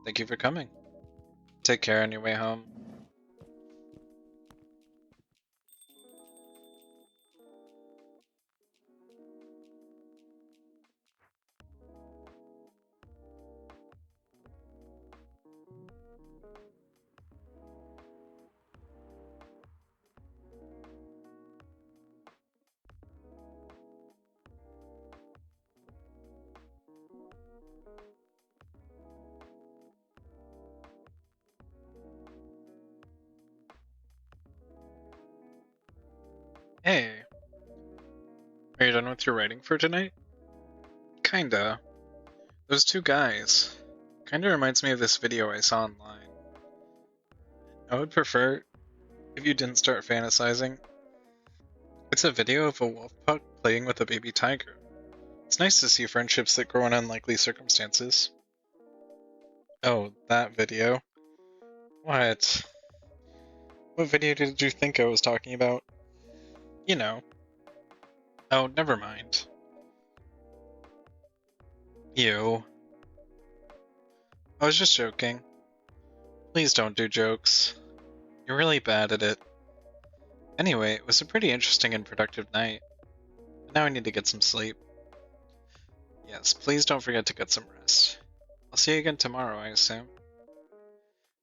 [SPEAKER 1] Thank you for coming. Take care on your way home. Hey, are you done with your writing for tonight? Kinda. Those two guys. Kinda reminds me of this video I saw online. I would prefer if you didn't start fantasizing. It's a video of a wolf puck playing with a baby tiger. It's nice to see friendships that grow in unlikely circumstances. Oh, that video? What? What video did you think I was talking about? You know. Oh, never mind. You. I was just joking. Please don't do jokes. You're really bad at it. Anyway, it was a pretty interesting and productive night. But now I need to get some sleep. Yes, please don't forget to get some rest. I'll see you again tomorrow, I assume.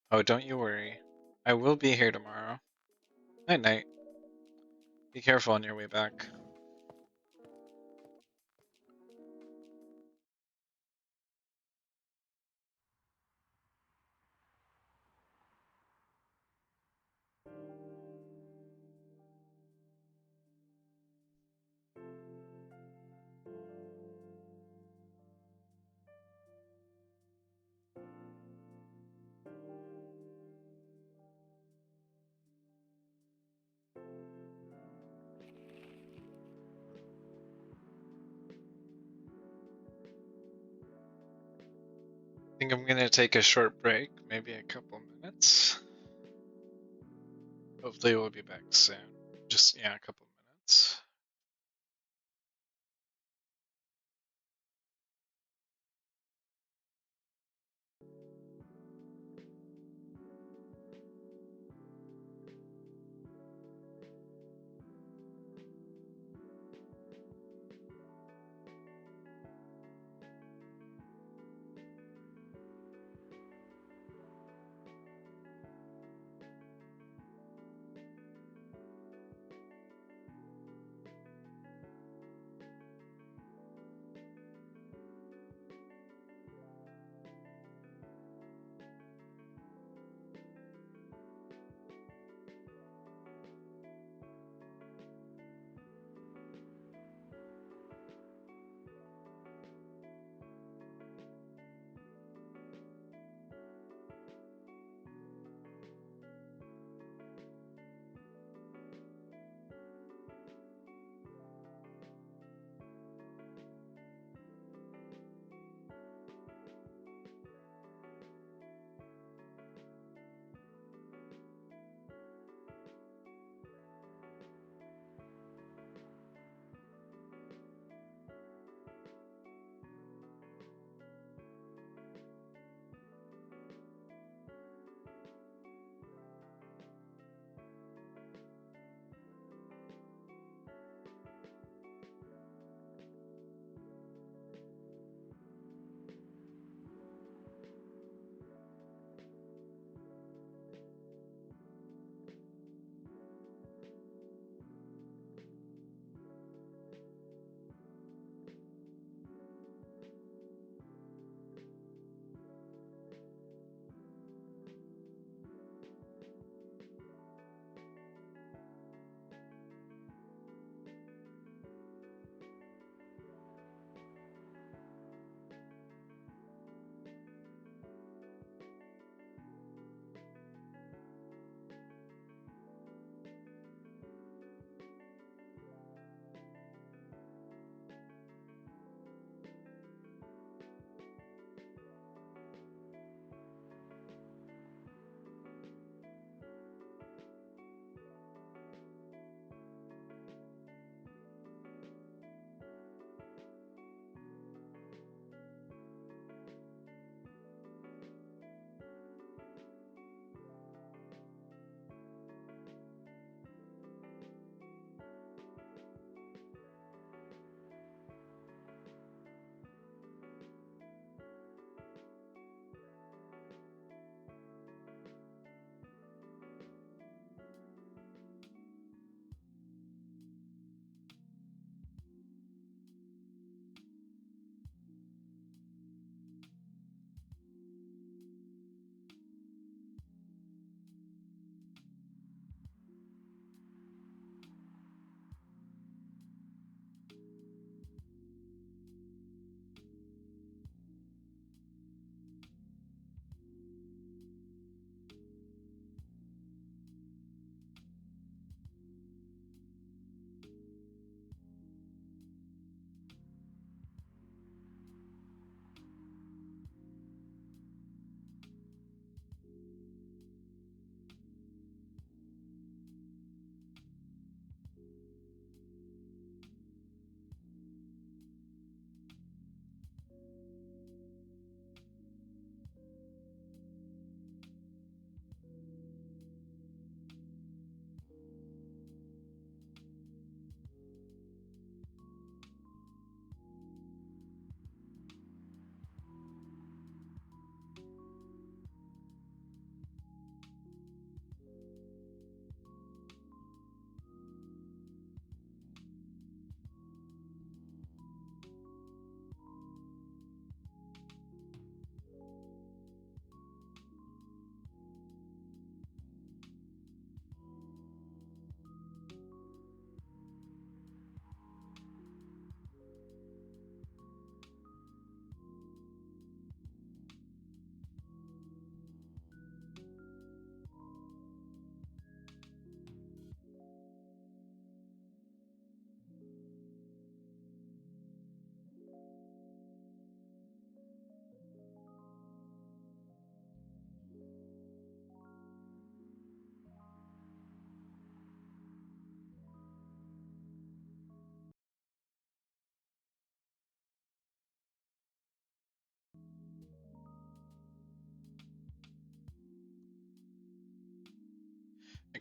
[SPEAKER 1] Oh, don't you worry. I will be here tomorrow. Night night. Be careful on your way back. I think I'm gonna take a short break, maybe a couple minutes. Hopefully we'll be back soon. Just, yeah, a couple minutes.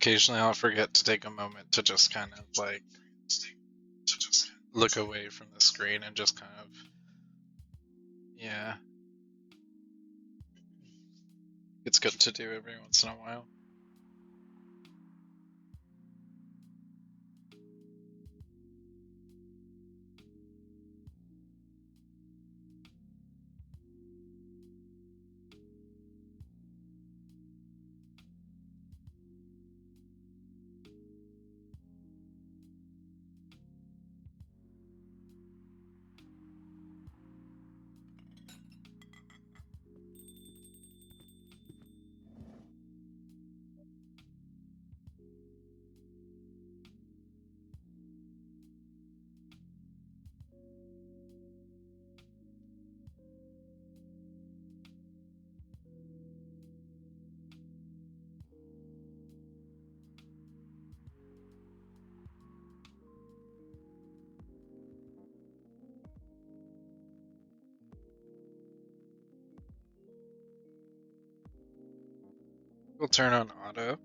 [SPEAKER 1] occasionally I'll forget to take a moment to just kind of like look away from the screen and just kind of, yeah. It's good to do every once in a while. We'll turn on auto.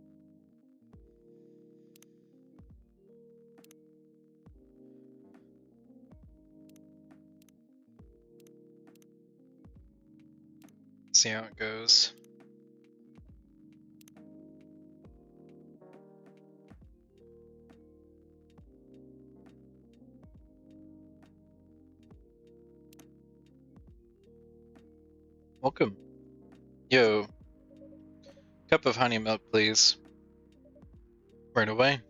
[SPEAKER 1] See how it goes. Welcome. Yo. Cup of honey milk, please. Right away.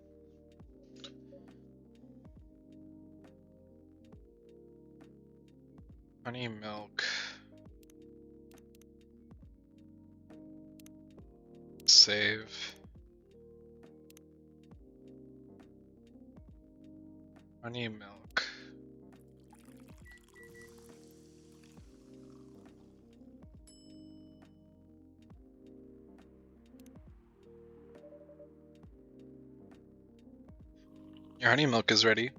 [SPEAKER 1] Honey milk. Save. Honey milk. Your honey milk is ready.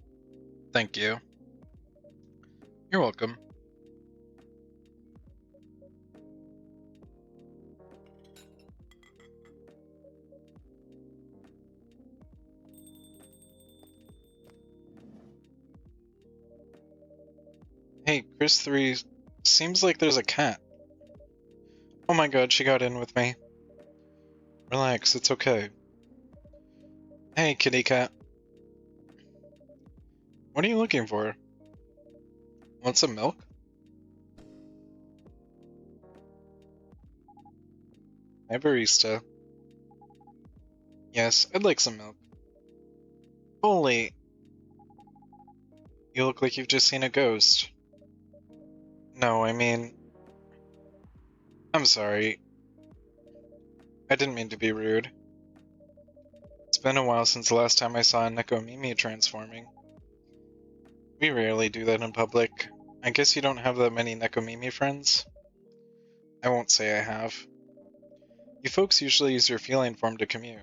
[SPEAKER 1] Thank you. You're welcome. Hey, Chris 3, seems like there's a cat. Oh my god, she got in with me. Relax, it's okay. Hey, kitty cat. What are you looking for? Want some milk? Hi, barista. Yes, I'd like some milk. Holy. You look like you've just seen a ghost. No, I mean... I'm sorry. I didn't mean to be rude. It's been a while since the last time I saw a Nekomimi transforming. We rarely do that in public. I guess you don't have that many Nekomimi friends? I won't say I have. You folks usually use your feline form to commute.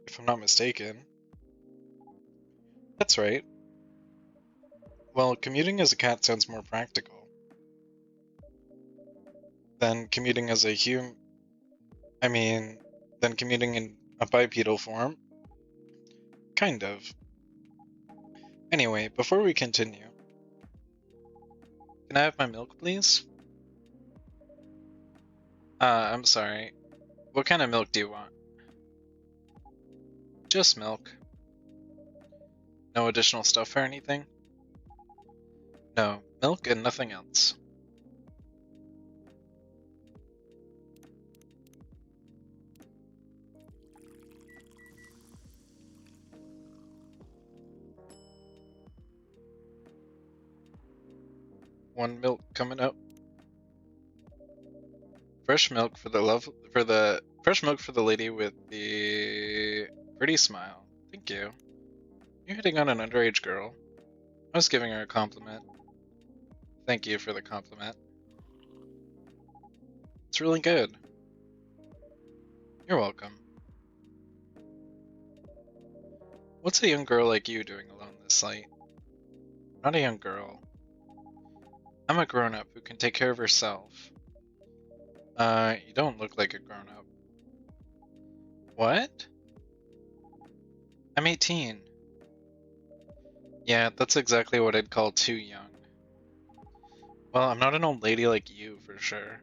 [SPEAKER 1] If I'm not mistaken. That's right. Well, commuting as a cat sounds more practical than commuting as a than commuting in a bipedal form. Kind of. Anyway, before we continue, can I have my milk, please? I'm sorry. What kind of milk do you want? Just milk. No additional stuff or anything? No, milk and nothing else. One milk coming up. Fresh milk for fresh milk for the lady with the pretty smile. Thank you. You're hitting on an underage girl. I was giving her a compliment. Thank you for the compliment. It's really good. You're welcome. What's a young girl like you doing alone this site? Not a young girl. I'm a grown-up who can take care of herself. You don't look like a grown-up. What? I'm 18. Yeah, that's exactly what I'd call too young. Well, I'm not an old lady like you, for sure.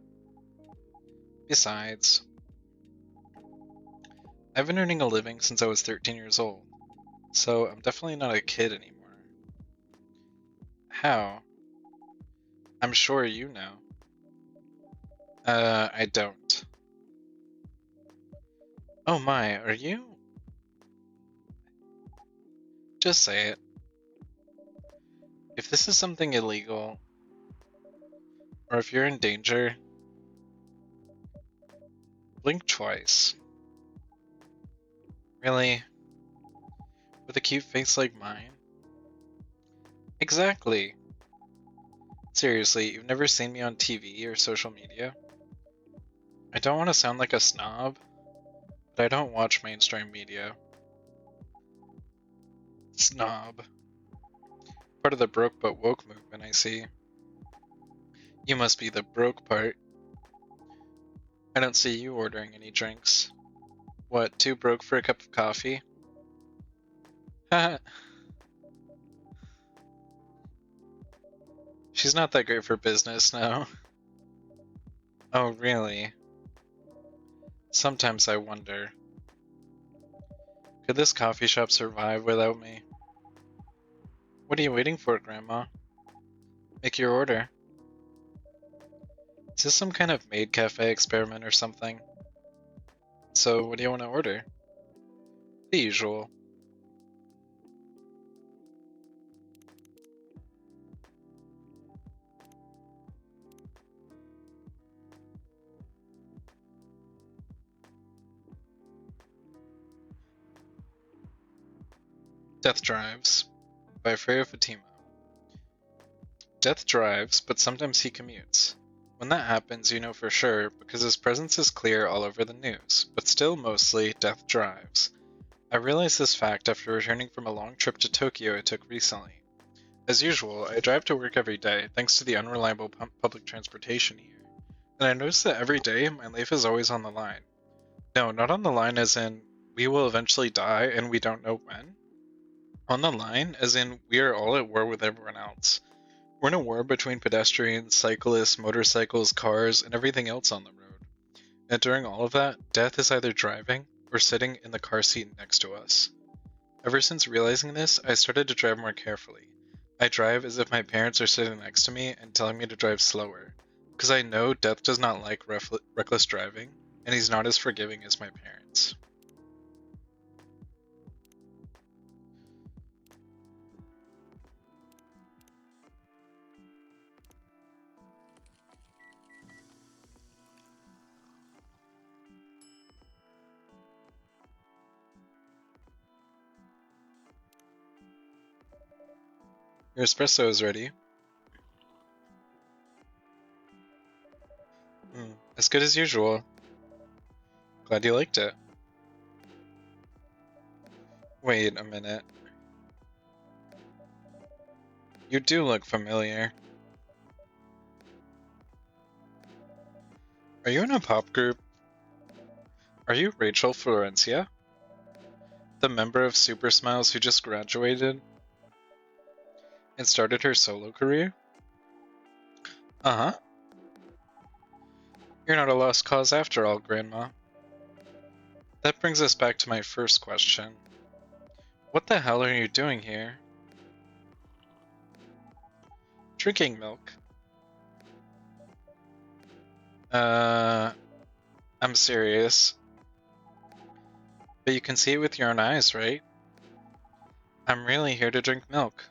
[SPEAKER 1] Besides, I've been earning a living since I was 13 years old, so I'm definitely not a kid anymore. How? I'm sure you know. I don't. Oh my, are you? Just say it. If this is something illegal, or if you're in danger, blink twice. Really? With a cute face like mine? Exactly. Seriously, you've never seen me on TV or social media? I don't want to sound like a snob, but I don't watch mainstream media. Snob. Part of the broke but woke movement, I see. You must be the broke part. I don't see you ordering any drinks. What, too broke for a cup of coffee? Haha. She's not that great for business, no. Oh, really? Sometimes I wonder. Could this coffee shop survive without me? What are you waiting for, Grandma? Make your order. Is this some kind of maid cafe experiment or something? So, what do you want to order? The usual. Death Drives by Freya Fatima. Death drives, but sometimes he commutes. When that happens, you know for sure, because his presence is clear all over the news, but still mostly, Death drives. I realized this fact after returning from a long trip to Tokyo I took recently. As usual, I drive to work every day, thanks to the unreliable public transportation here. And I noticed that every day, my life is always on the line. No, not on the line as in, we will eventually die and we don't know when. On the line as in, we are all at war with everyone else. We're in a war between pedestrians, cyclists, motorcycles, cars, and everything else on the road. And during all of that, death is either driving or sitting in the car seat next to us. Ever since realizing this, I started to drive more carefully. I drive as if my parents are sitting next to me and telling me to drive slower, because I know death does not like reckless driving, and he's not as forgiving as my parents. Your espresso is ready. As good as usual. Glad you liked it. Wait a minute. You do look familiar. Are you in a pop group? Are you Rachel Florencia? The member of Super Smiles who just graduated and started her solo career? Uh-huh. You're not a lost cause after all, Grandma. That brings us back to my first question. What the hell are you doing here? Drinking milk. I'm serious. But you can see it with your own eyes, right? I'm really here to drink milk.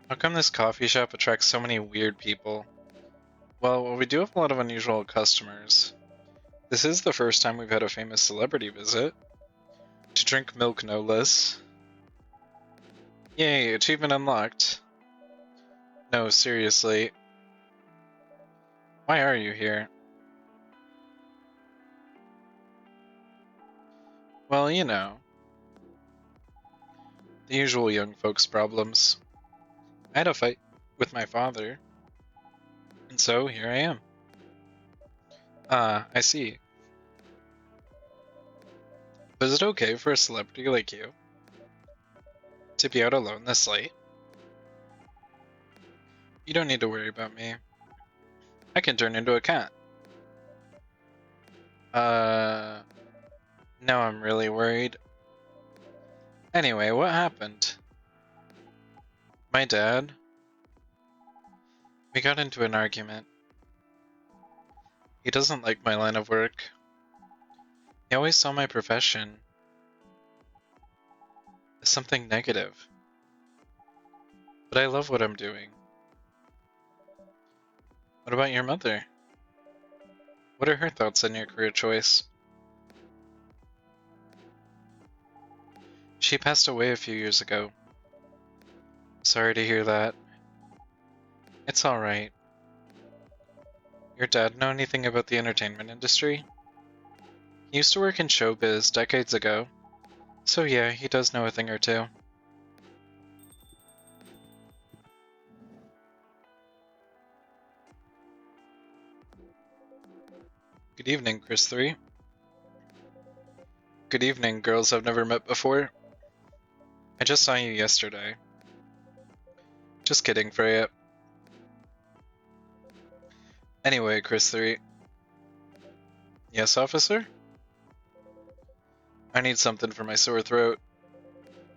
[SPEAKER 1] How come this coffee shop attracts so many weird people? Well, we do have a lot of unusual customers. This is the first time we've had a famous celebrity visit. To drink milk, no less. Yay, achievement unlocked. No, seriously. Why are you here? Well, you know. The usual young folks' problems. I had a fight with my father. And so, here I am. Ah, I see. But is it okay for a celebrity like you to be out alone this late? You don't need to worry about me. I can turn into a cat. Now I'm really worried. Anyway, what happened? My dad? We got into an argument. He doesn't like my line of work. He always saw my profession as something negative. But I love what I'm doing. What about your mother? What are her thoughts on your career choice? She passed away a few years ago. Sorry to hear that. It's alright. Your dad know anything about the entertainment industry? He used to work in showbiz decades ago. So yeah, he does know a thing or two. Good evening, Chris 3. Good evening, girls I've never met before. I just saw you yesterday. Just kidding, Freya. Anyway, Chris 3. Yes, officer? I need something for my sore throat.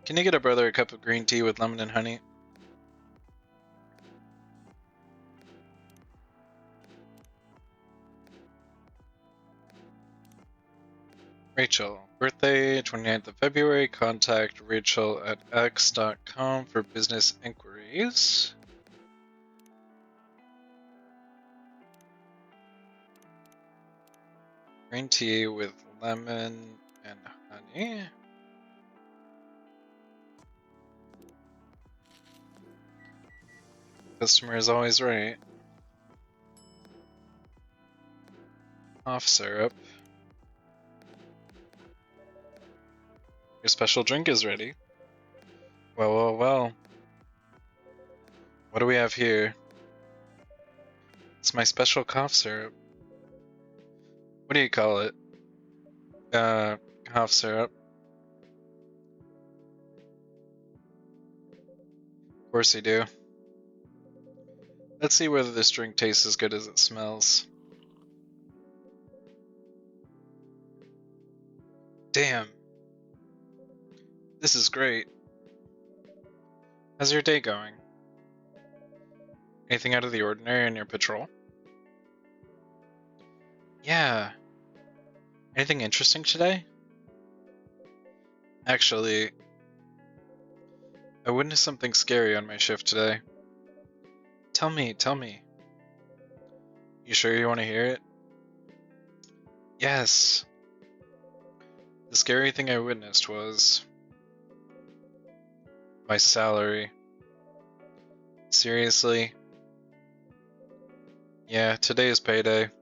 [SPEAKER 1] Can you get a brother a cup of green tea with lemon and honey? Rachel, birthday 29th of February, contact Rachel at x.com for business inquiries. Green tea with lemon and honey. Customer is always right. Cough syrup. Your special drink is ready. Well, well, well. What do we have here? It's my special cough syrup. What do you call it? Cough syrup. Of course you do. Let's see whether this drink tastes as good as it smells. Damn. This is great. How's your day going? Anything out of the ordinary in your patrol? Yeah. Anything interesting today? Actually, I witnessed something scary on my shift today. Tell me, tell me. You sure you want to hear it? Yes. The scary thing I witnessed was my salary. Seriously? Yeah, today is payday. And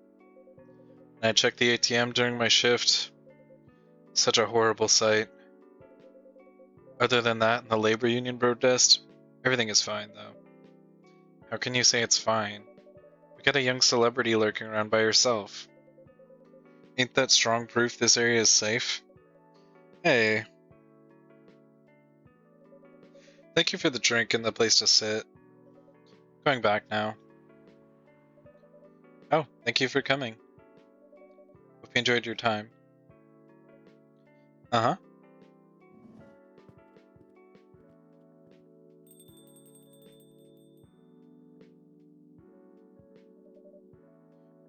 [SPEAKER 1] I checked the ATM during my shift. Such a horrible sight. Other than that and the labor union protest, everything is fine though. How can you say it's fine? We got a young celebrity lurking around by herself. Ain't that strong proof this area is safe? Hey. Thank you for the drink and the place to sit. Going back now. Oh, thank you for coming. Hope you enjoyed your time. Uh-huh.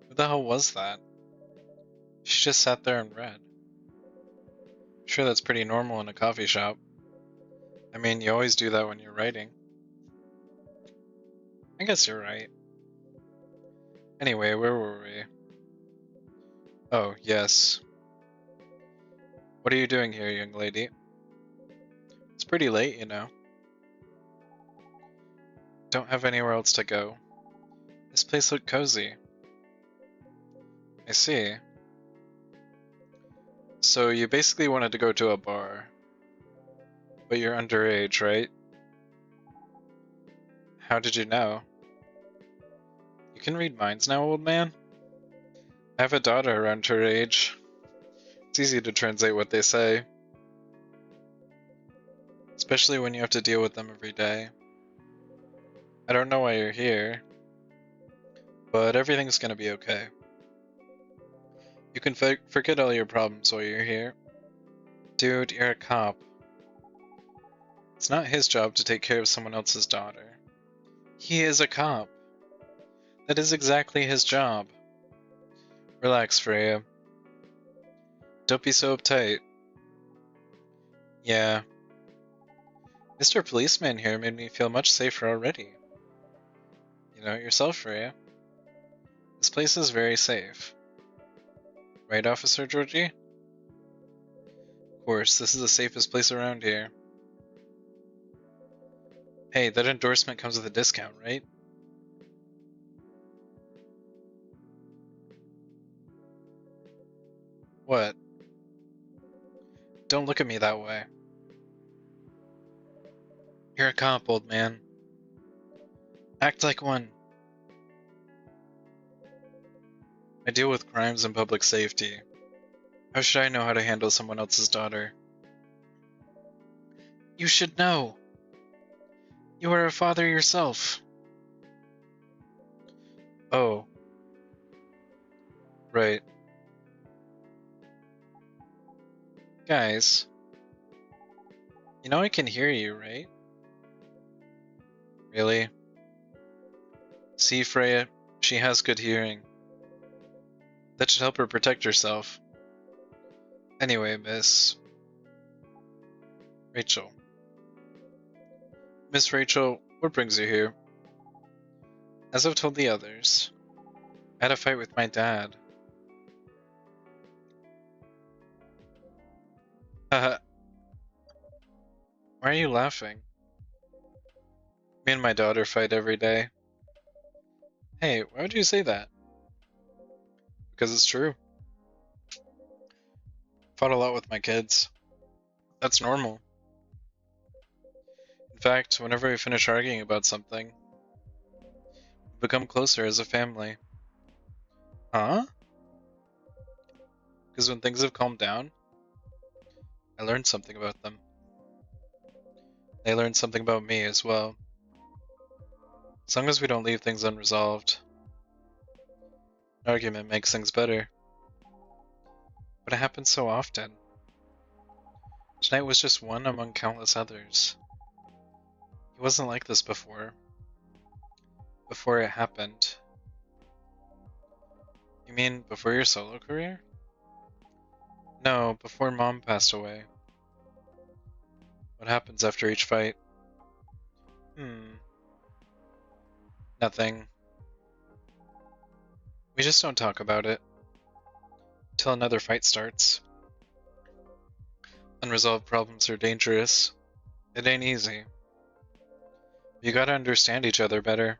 [SPEAKER 1] Who the hell was that? She just sat there and read. Sure, that's pretty normal in a coffee shop. I mean, you always do that when you're writing. I guess you're right. Anyway, where were we? Oh, yes. What are you doing here, young lady? It's pretty late, you know. Don't have anywhere else to go. This place looked cozy. I see. So you basically wanted to go to a bar. But you're underage, right? How did you know? You can read minds now, old man? I have a daughter around her age. It's It's easy to translate what they say, especially when you have to deal with them every day. I don't know why you're here, but everything's gonna be okay. You can forget all your problems while you're here. Dude, you're a cop. It's not his job to take care of someone else's daughter. He is a cop. That is exactly his job. Relax, Freya. Don't be so uptight. Yeah. Mr. Policeman here made me feel much safer already. You know it yourself, Freya. This place is very safe. Right, Officer Georgie? Of course, this is the safest place around here. Hey, that endorsement comes with a discount, right? What? Don't look at me that way. You're a cop, old man. Act like one. I deal with crimes and public safety. How should I know how to handle someone else's daughter? You should know. You are a father yourself. Oh. Right. Guys. You know I can hear you, right? Really? See, Freya, she has good hearing. That should help her protect herself. Anyway, Miss Rachel. Miss Rachel, what brings you here? As I've told the others, I had a fight with my dad. Haha. Why are you laughing? Me and my daughter fight every day. Hey, why would you say that? Because it's true. Fought a lot with my kids. That's normal. In fact, whenever we finish arguing about something, we become closer as a family. Huh? Because when things have calmed down, I learned something about them. They learned something about me as well. As long as we don't leave things unresolved. An argument makes things better. But it happens so often. Tonight was just one among countless others. He wasn't like this before. Before it happened. You mean before your solo career? No, before Mom passed away. What happens after each fight? Nothing. We just don't talk about it. Till another fight starts. Unresolved problems are dangerous. It ain't easy. You gotta understand each other better.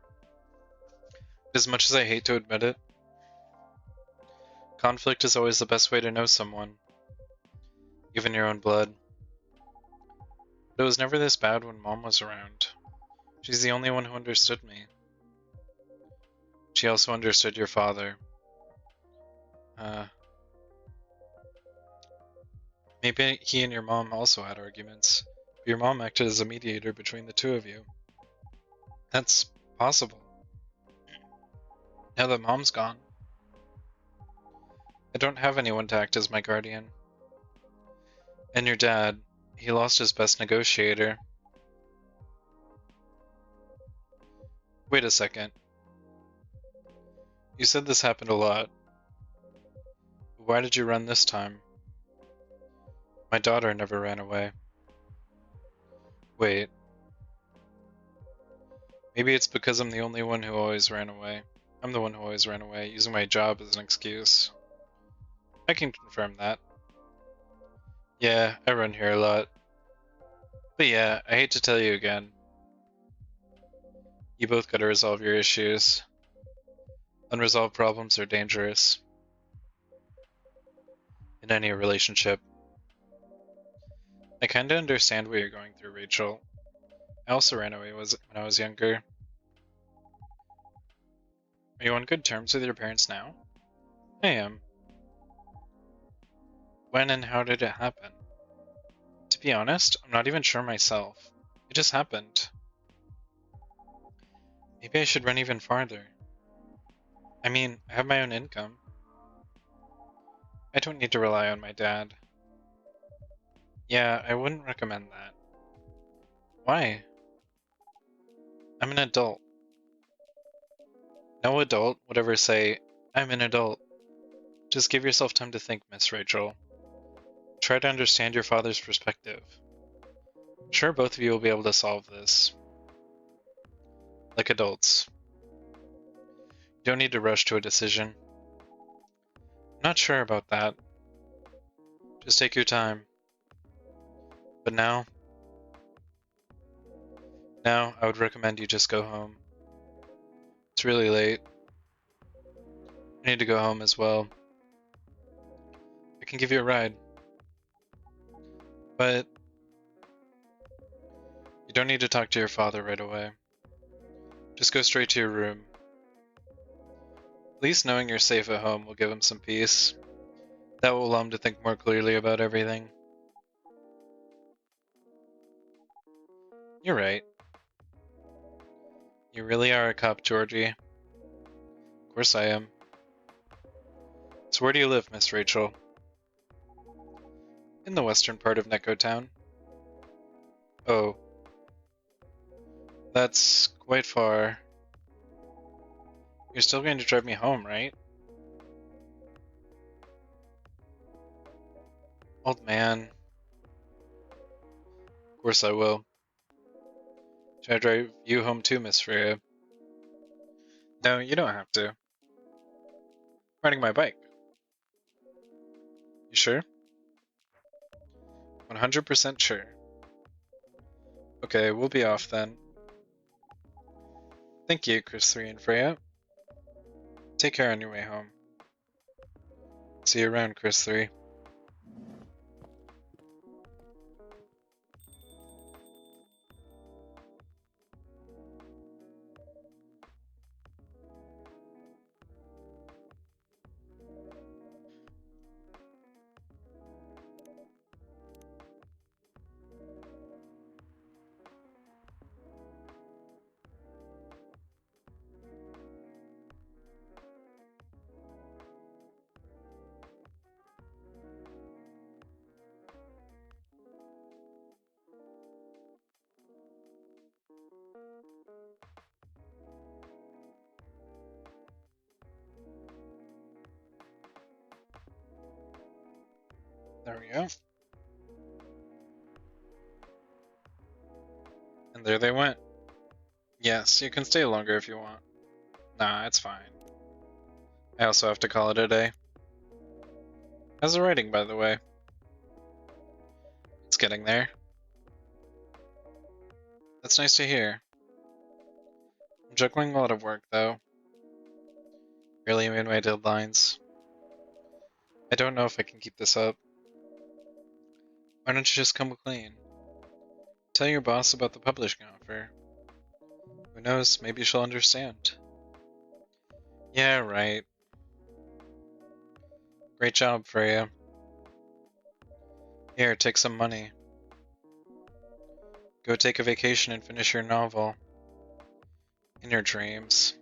[SPEAKER 1] As much as I hate to admit it, conflict is always the best way to know someone. Even your own blood. But it was never this bad when Mom was around. She's the only one who understood me. She also understood your father. Maybe he and your mom also had arguments, but your mom acted as a mediator between the two of you. That's possible. Now that Mom's gone, I don't have anyone to act as my guardian. And your dad, he lost his best negotiator. Wait a second. You said this happened a lot. Why did you run this time? My daughter never ran away. Wait. Maybe it's because I'm the only one who always ran away. I'm the one who always ran away, using my job as an excuse. I can confirm that. Yeah, I run here a lot. But yeah, I hate to tell you again. You both gotta resolve your issues. Unresolved problems are dangerous. In any relationship. I kinda understand what you're going through, Rachel. I also ran away when I was younger. Are you on good terms with your parents now? I am. When and how did it happen? To be honest, I'm not even sure myself. It just happened. Maybe I should run even farther. I mean, I have my own income. I don't need to rely on my dad. Yeah, I wouldn't recommend that. Why? I'm an adult. No adult would ever say, I'm an adult. Just give yourself time to think, Miss Rachel. Try to understand your father's perspective. I'm sure both of you will be able to solve this. Like adults. You don't need to rush to a decision. I'm not sure about that. Just take your time. But now I would recommend you just go home. It's really late. I need to go home as well. I can give you a ride. But you don't need to talk to your father right away. Just go straight to your room. At least knowing you're safe at home will give him some peace. That will allow him to think more clearly about everything. You're right. You really are a cop, Georgie. Of course I am. So where do you live, Miss Rachel? In the western part of Neko Town. Oh. That's quite far. You're still going to drive me home, right? Old man. Of course I will. Should I drive you home too, Miss Freya? No, you don't have to. I'm riding my bike. You sure? 100% sure. Okay, we'll be off then. Thank you, Chris 3 and Freya. Take care on your way home. See you around, Chris 3. There we go. And there they went. Yes, you can stay longer if you want. Nah, it's fine. I also have to call it a day. How's the writing, by the way? It's getting there. That's nice to hear. I'm juggling a lot of work, though. Really made my deadlines. I don't know if I can keep this up. Why don't you just come clean? Tell your boss about the publishing offer. Who knows, maybe she'll understand. Yeah, right. Great job, Freya. Here, take some money. Go take a vacation and finish your novel. In your dreams.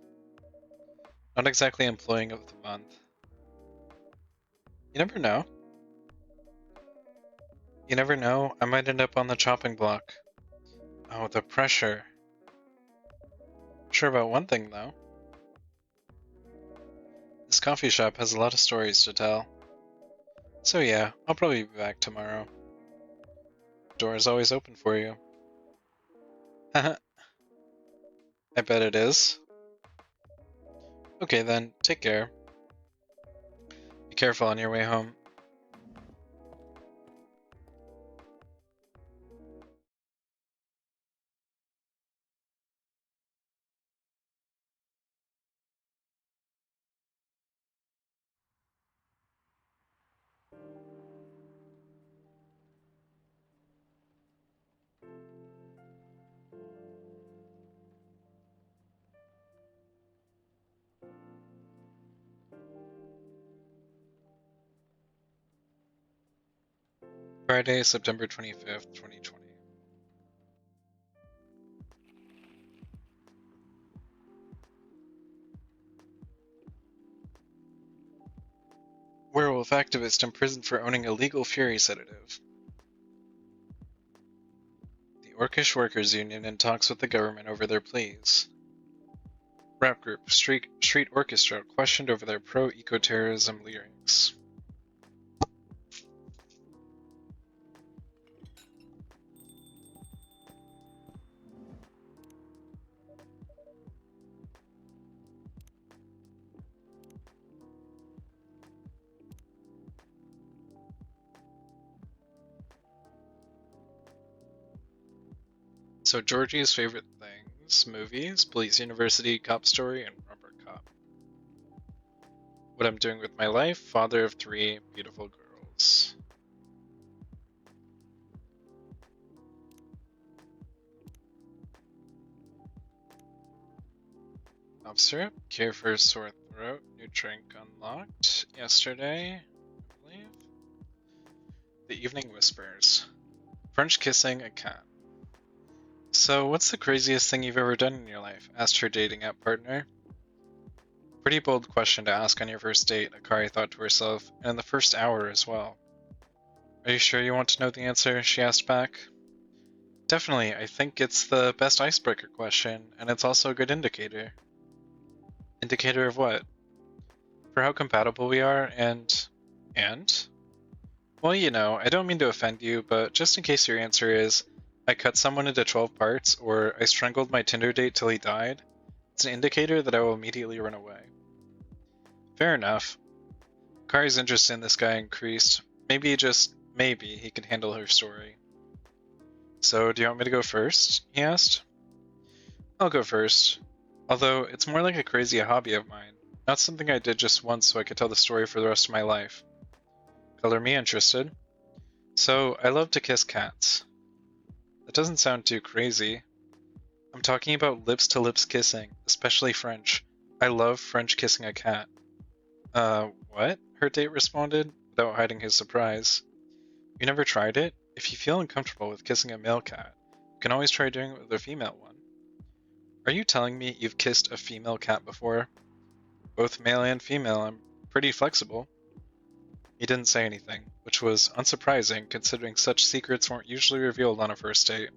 [SPEAKER 1] Not exactly employee of the month. You never know. You never know, I might end up on the chopping block. Oh, the pressure. Sure about one thing, though. This coffee shop has a lot of stories to tell. So yeah, I'll probably be back tomorrow. The door is always open for you. Haha. I bet it is. Okay then, take care. Be careful on your way home. Friday, September 25th, 2020. Werewolf activist imprisoned for owning illegal Fury sedative. The Orcish Workers Union in talks with the government over their pleas. Rap group Street Orchestra questioned over their pro-eco-terrorism lyrics. So Georgie's favorite things: movies, Police University, Cop Story, and Rubber Cop. What I'm doing with my life: father of 3 beautiful girls. Cough syrup, cure for sore throat, new drink unlocked yesterday, I believe. The Evening Whispers. French kissing a cat. So, what's the craziest thing you've ever done in your life? Asked her dating app partner. Pretty bold question to ask on your first date, Akari thought to herself, and in the first hour as well. Are you sure you want to know the answer? She asked back. Definitely, I think it's the best icebreaker question, and it's also a good indicator. Indicator of what? For how compatible we are, and... Well, you know, I don't mean to offend you, but just in case your answer is, I cut someone into 12 parts, or I strangled my Tinder date till he died, it's an indicator that I will immediately run away. Fair enough. Kari's interest in this guy increased. Maybe, just maybe, he can handle her story. So, do you want me to go first? He asked. I'll go first. Although, it's more like a crazy hobby of mine, not something I did just once so I could tell the story for the rest of my life. Color me interested. So, I love to kiss cats. That doesn't sound too crazy. I'm talking about lips-to-lips kissing, especially French. I love French kissing a cat. What? Her date responded, without hiding his surprise. You never tried it? If you feel uncomfortable with kissing a male cat, you can always try doing it with a female one. Are you telling me you've kissed a female cat before? Both male and female, I'm pretty flexible. He didn't say anything, which was unsurprising considering such secrets weren't usually revealed on a first date,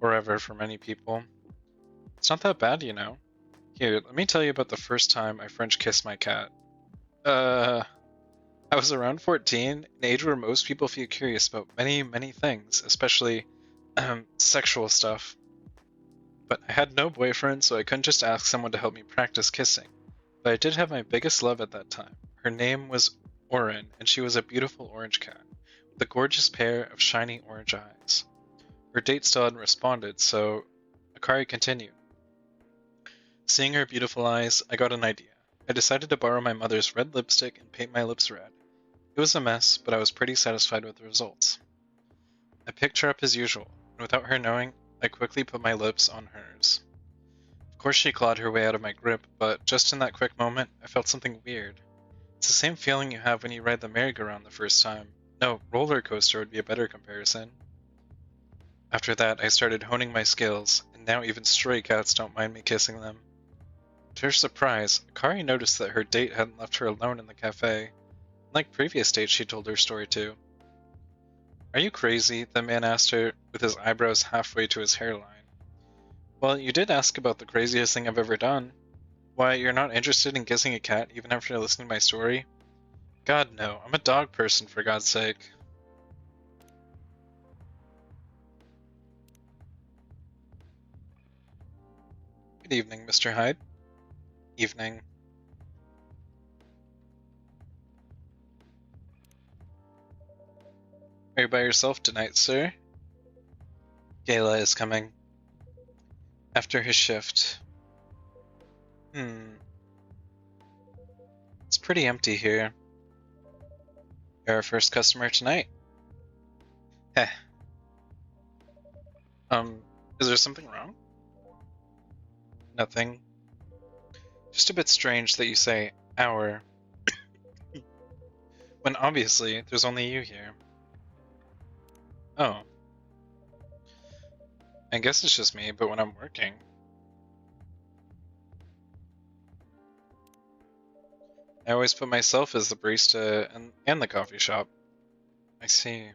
[SPEAKER 1] or ever for many people. It's not that bad, you know. Here, let me tell you about the first time I French kissed my cat. I was around 14, an age where most people feel curious about many, many things, especially, sexual stuff. But I had no boyfriend, so I couldn't just ask someone to help me practice kissing. But I did have my biggest love at that time. Her name was Orin, and she was a beautiful orange cat, with a gorgeous pair of shiny orange eyes. Her date still hadn't responded, so Akari continued. Seeing her beautiful eyes, I got an idea. I decided to borrow my mother's red lipstick and paint my lips red. It was a mess, but I was pretty satisfied with the results. I picked her up as usual, and without her knowing, I quickly put my lips on hers. Of course she clawed her way out of my grip, but just in that quick moment, I felt something weird. It's the same feeling you have when you ride the merry-go-round the first time. No, roller coaster would be a better comparison. After that, I started honing my skills, and now even stray cats don't mind me kissing them. To her surprise, Akari noticed that her date hadn't left her alone in the cafe. Like previous dates she told her story to. Are you crazy? The man asked her, with his eyebrows halfway to his hairline. Well, you did ask about the craziest thing I've ever done. Why, you're not interested in kissing a cat even after listening to my story? God, no. I'm a dog person, for God's sake. Good evening, Mr. Hyde. Evening. Are you by yourself tonight, sir? Gayla is coming. After his shift. It's pretty empty here. You're our first customer tonight. Heh. Is there something wrong? Nothing. Just a bit strange that you say, our, when obviously there's only you here. Oh. I guess it's just me, but when I'm working. I always put myself as the barista and the coffee shop. I see.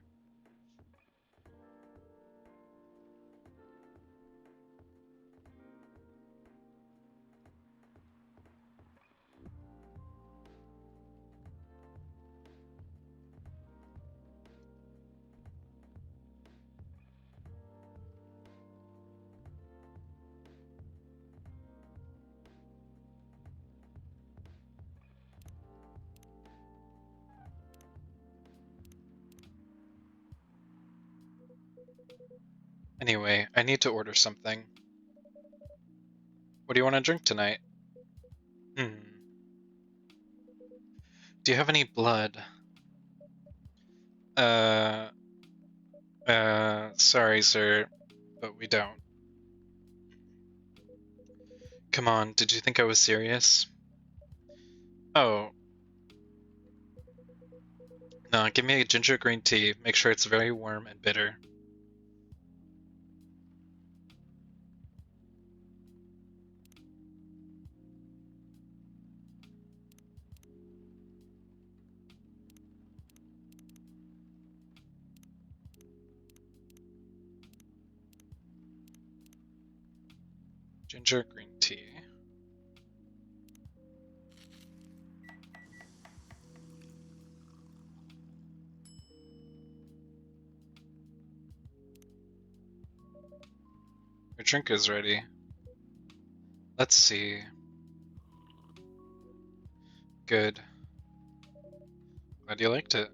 [SPEAKER 1] Anyway, I need to order something. What do you want to drink tonight? Do you have any blood? Sorry, sir, but we don't. Come on, did you think I was serious? Oh. No, give me a ginger green tea. Make sure it's very warm and bitter. Ginger green tea. Your drink is ready. Let's see. Good. Glad you liked it.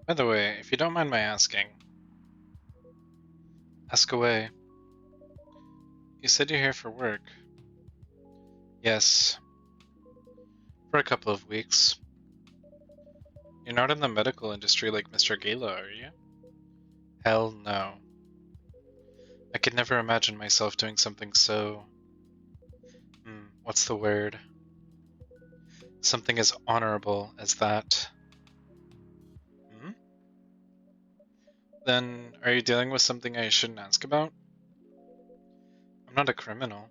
[SPEAKER 1] By the way, if you don't mind my asking, ask away. You said you're here for work. Yes. For a couple of weeks. You're not in the medical industry like Mr. Gala, are you? Hell no. I could never imagine myself doing something so... what's the word? Something as honorable as that. Then, are you dealing with something I shouldn't ask about? I'm not a criminal.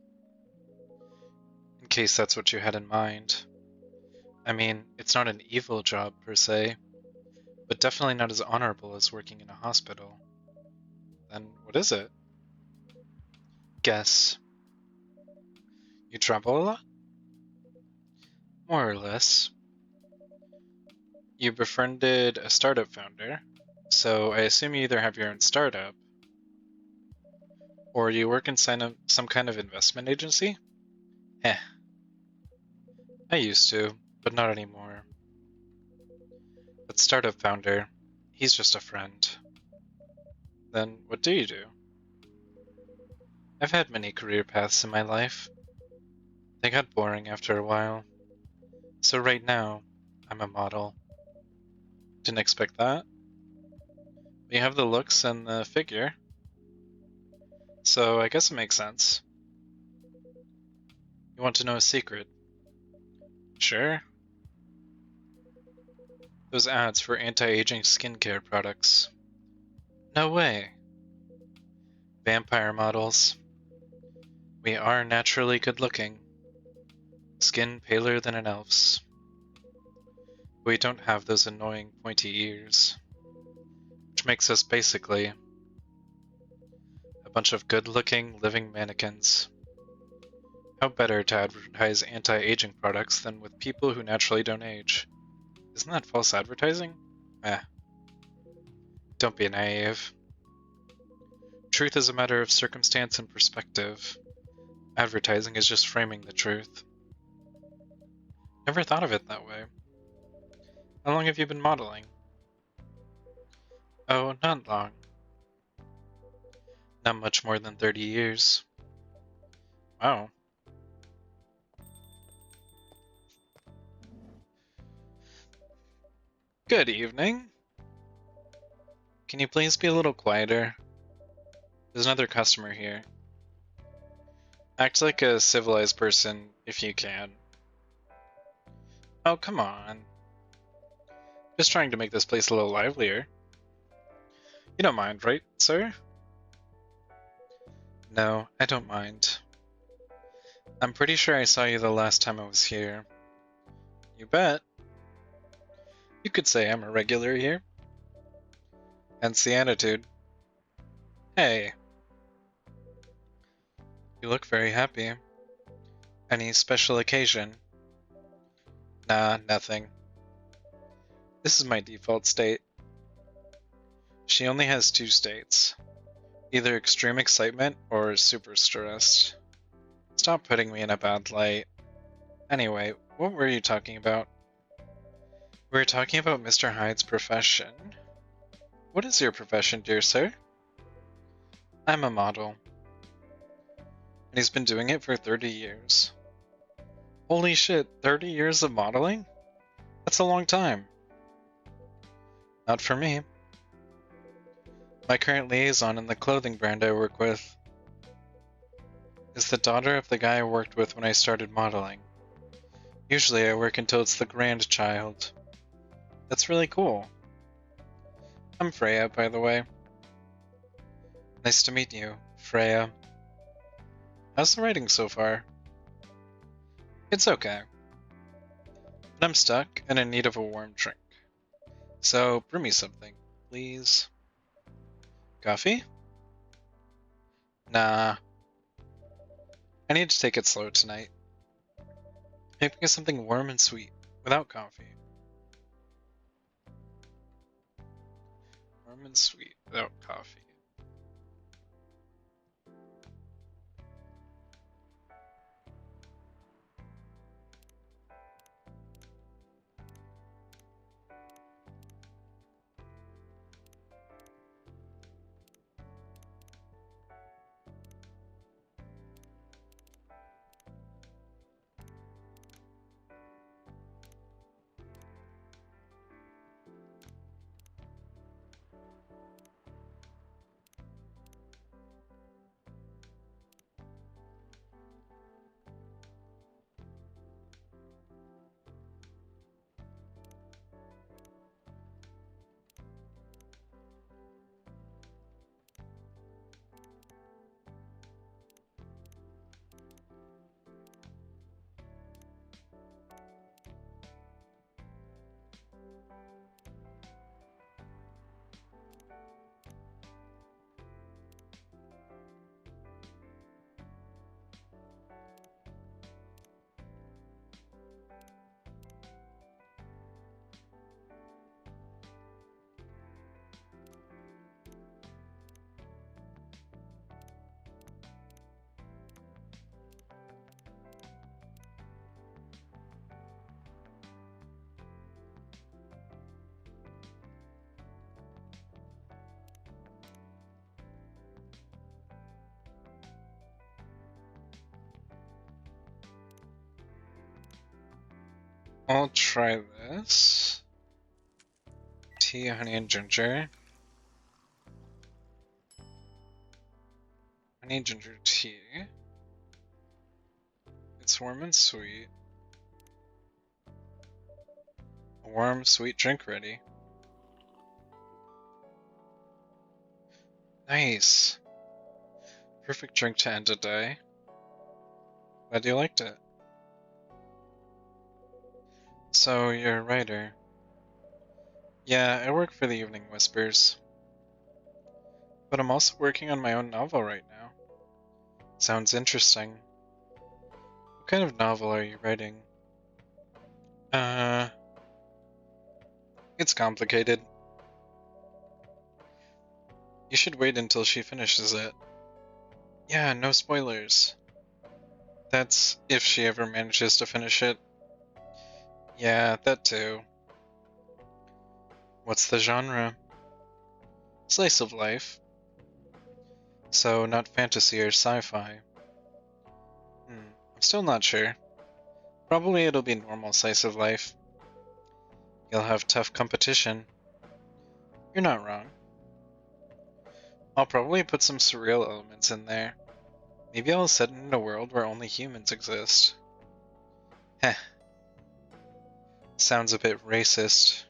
[SPEAKER 1] In case that's what you had in mind. I mean, it's not an evil job per se, but definitely not as honorable as working in a hospital. Then what is it? Guess. You travel a lot? More or less. You befriended a startup founder, so I assume you either have your own startup, or you work in some kind of investment agency? Eh. I used to, but not anymore. That startup founder, he's just a friend. Then what do you do? I've had many career paths in my life. They got boring after a while. So right now, I'm a model. Didn't expect that. You have the looks and the figure. So I guess it makes sense. You want to know a secret? Sure. Those ads for anti-aging skincare products. No way. Vampire models. We are naturally good looking. Skin paler than an elf's. We don't have those annoying pointy ears. Which makes us basically a bunch of good-looking living mannequins. How better to advertise anti-aging products than with people who naturally don't age? Isn't that false advertising? Don't be naive. Truth is a matter of circumstance and perspective. Advertising is just framing the truth. Never thought of it that way. How long have you been modeling? Oh, not long. Not much more than 30 years. Wow. Good evening. Can you please be a little quieter? There's another customer here. Act like a civilized person if you can. Oh, come on. Just trying to make this place a little livelier. You don't mind, right, sir? No, I don't mind. I'm pretty sure I saw you the last time I was here. You bet. You could say I'm a regular here. Hence the attitude. Hey, you look very happy. Any special occasion? Nah, nothing. This is my default state. She only has two states. Either extreme excitement or super stressed. Stop putting me in a bad light. Anyway, what were you talking about? We were talking about Mr. Hyde's profession. What is your profession, dear sir? I'm a model. And he's been doing it for 30 years. Holy shit, 30 years of modeling? That's a long time. Not for me. My current liaison in the clothing brand I work with is the daughter of the guy I worked with when I started modeling. Usually I work until it's the grandchild. That's really cool. I'm Freya, by the way. Nice to meet you, Freya. How's the writing so far? It's okay. But I'm stuck and in need of a warm drink. So, brew me something, please. Coffee? Nah. I need to take it slow tonight. Make me something warm and sweet, without coffee. Warm and sweet, without coffee. I'll try this. Tea, honey, and ginger. Honey ginger tea. It's warm and sweet. A warm, sweet drink ready. Nice. Perfect drink to end a day. Glad you liked it. So, you're a writer. Yeah, I work for the Evening Whispers. But I'm also working on my own novel right now. Sounds interesting. What kind of novel are you writing? It's complicated. You should wait until she finishes it. Yeah, no spoilers. That's if she ever manages to finish it. Yeah, that too. What's the genre? Slice of life. So, not fantasy or sci-fi. I'm still not sure. Probably it'll be normal slice of life. You'll have tough competition. You're not wrong. I'll probably put some surreal elements in there. Maybe I'll set it in a world where only humans exist. Heh. Sounds a bit racist.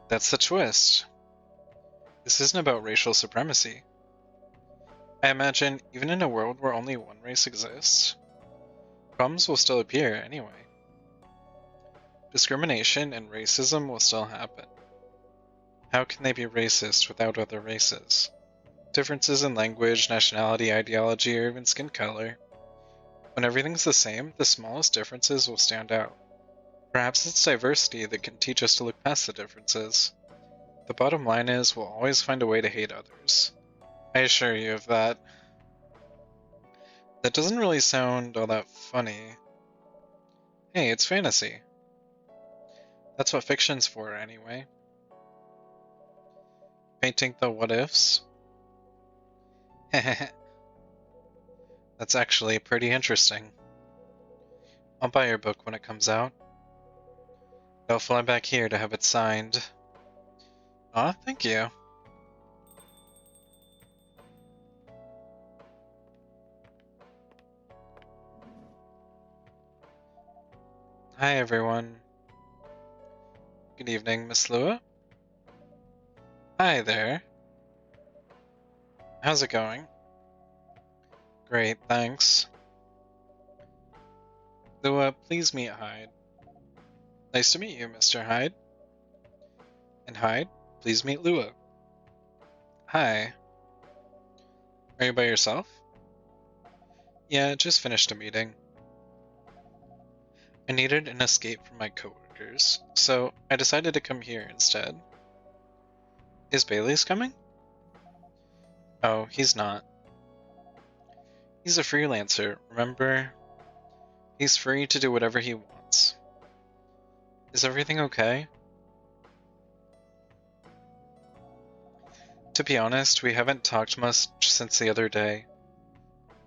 [SPEAKER 1] That's the twist. This isn't about racial supremacy. I imagine, even in a world where only one race exists, problems will still appear anyway. Discrimination and racism will still happen. How can they be racist without other races? Differences in language, nationality, ideology, or even skin color. When everything's the same, the smallest differences will stand out. Perhaps it's diversity that can teach us to look past the differences. The bottom line is, we'll always find a way to hate others. I assure you of that. That doesn't really sound all that funny. Hey, it's fantasy. That's what fiction's for, anyway. Painting the what-ifs? That's actually pretty interesting. I'll buy your book when it comes out. I'll fly back here to have it signed. Aw, thank you. Hi, everyone. Good evening, Miss Lua. Hi there. How's it going? Great, thanks. Lua, please meet Hyde. Nice to meet you, Mr. Hyde. And Hyde, please meet Lua. Hi. Are you by yourself? Yeah, just finished a meeting. I needed an escape from my coworkers, so I decided to come here instead. Is Bailey's coming? Oh, he's not. He's a freelancer, remember? He's free to do whatever he wants. Is everything okay? To be honest, we haven't talked much since the other day.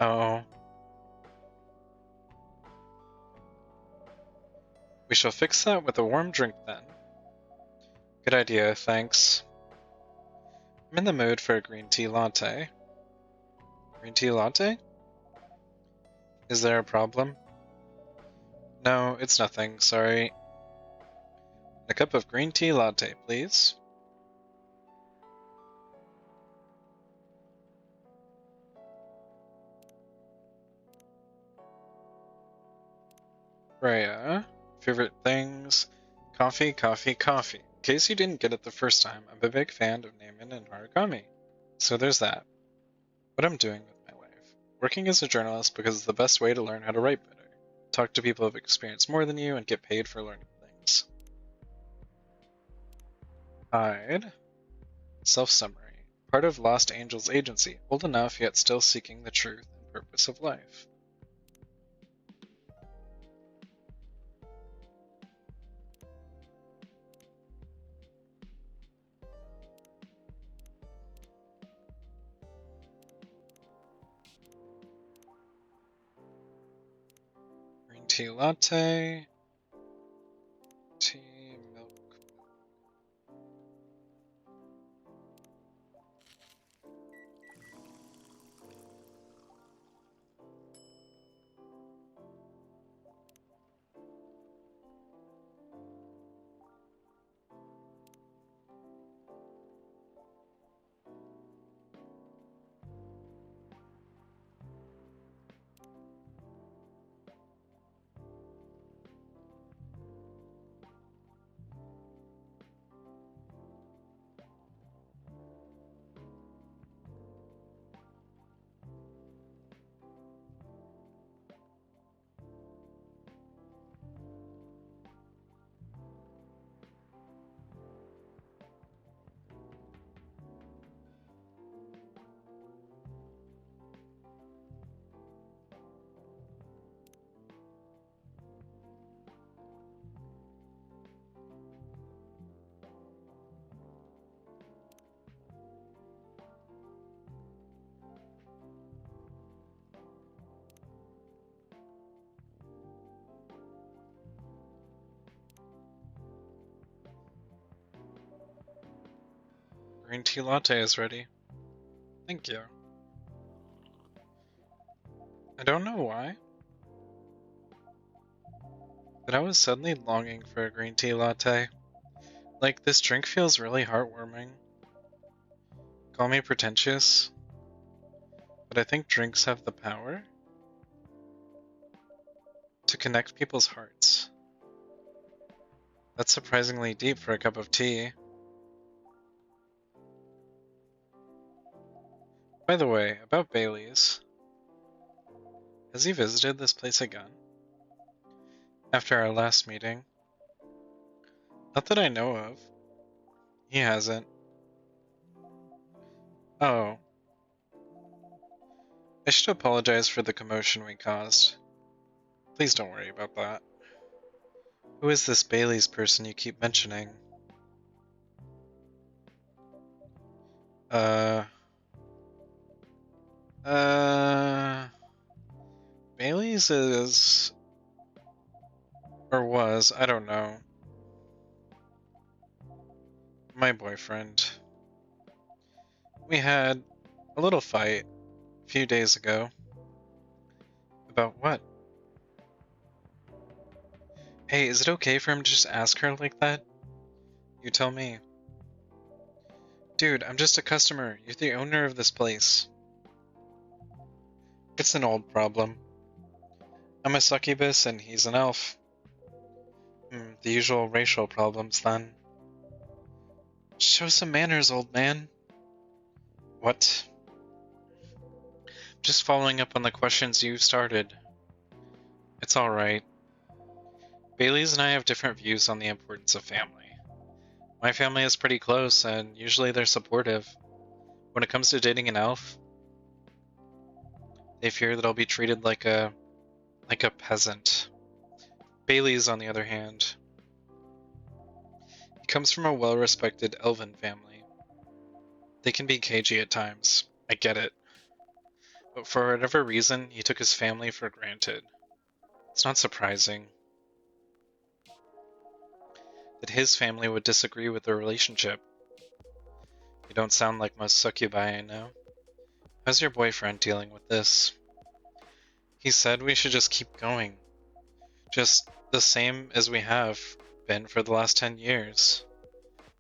[SPEAKER 1] Oh. We shall fix that with a warm drink then. Good idea, thanks. I'm in the mood for a green tea latte. Green tea latte? Is there a problem? No, it's nothing, sorry. A cup of green tea latte, please. Freya, favorite things? Coffee, coffee, coffee. In case you didn't get it the first time, I'm a big fan of Neiman and Murakami. So there's that. What I'm doing with my life. Working as a journalist because it's the best way to learn how to write better. Talk to people who've experienced more than you and get paid for learning things. Hyde. Self-summary. Part of Lost Angels Agency, old enough yet still seeking the truth and purpose of life. Green tea latte. Tea, milk. Green tea latte is ready. Thank you. I don't know why, but I was suddenly longing for a green tea latte. Like, this drink feels really heartwarming. Call me pretentious, but I think drinks have the power to connect people's hearts. That's surprisingly deep for a cup of tea. By the way, about Bailey's. Has he visited this place again? After our last meeting? Not that I know of. He hasn't. Oh. I should apologize for the commotion we caused. Please don't worry about that. Who is this Bailey's person you keep mentioning? Bailey's is... or was, I don't know. My boyfriend. We had a little fight a few days ago. About what? Hey, is it okay for him to just ask her like that? You tell me. Dude, I'm just a customer. You're the owner of this place. It's an old problem. I'm a succubus and he's an elf. The usual racial problems, then. Show some manners, old man. What? Just following up on the questions you started. It's alright. Bailey's and I have different views on the importance of family. My family is pretty close, and usually they're supportive. When it comes to dating an elf, they fear that I'll be treated like a peasant. Bailey's, on the other hand, he comes from a well-respected elven family. They can be cagey at times, I get it. But for whatever reason, he took his family for granted. It's not surprising that his family would disagree with their relationship. You don't sound like most succubi I know. How's your boyfriend dealing with this? He said we should just keep going. Just the same as we have been for the last 10 years.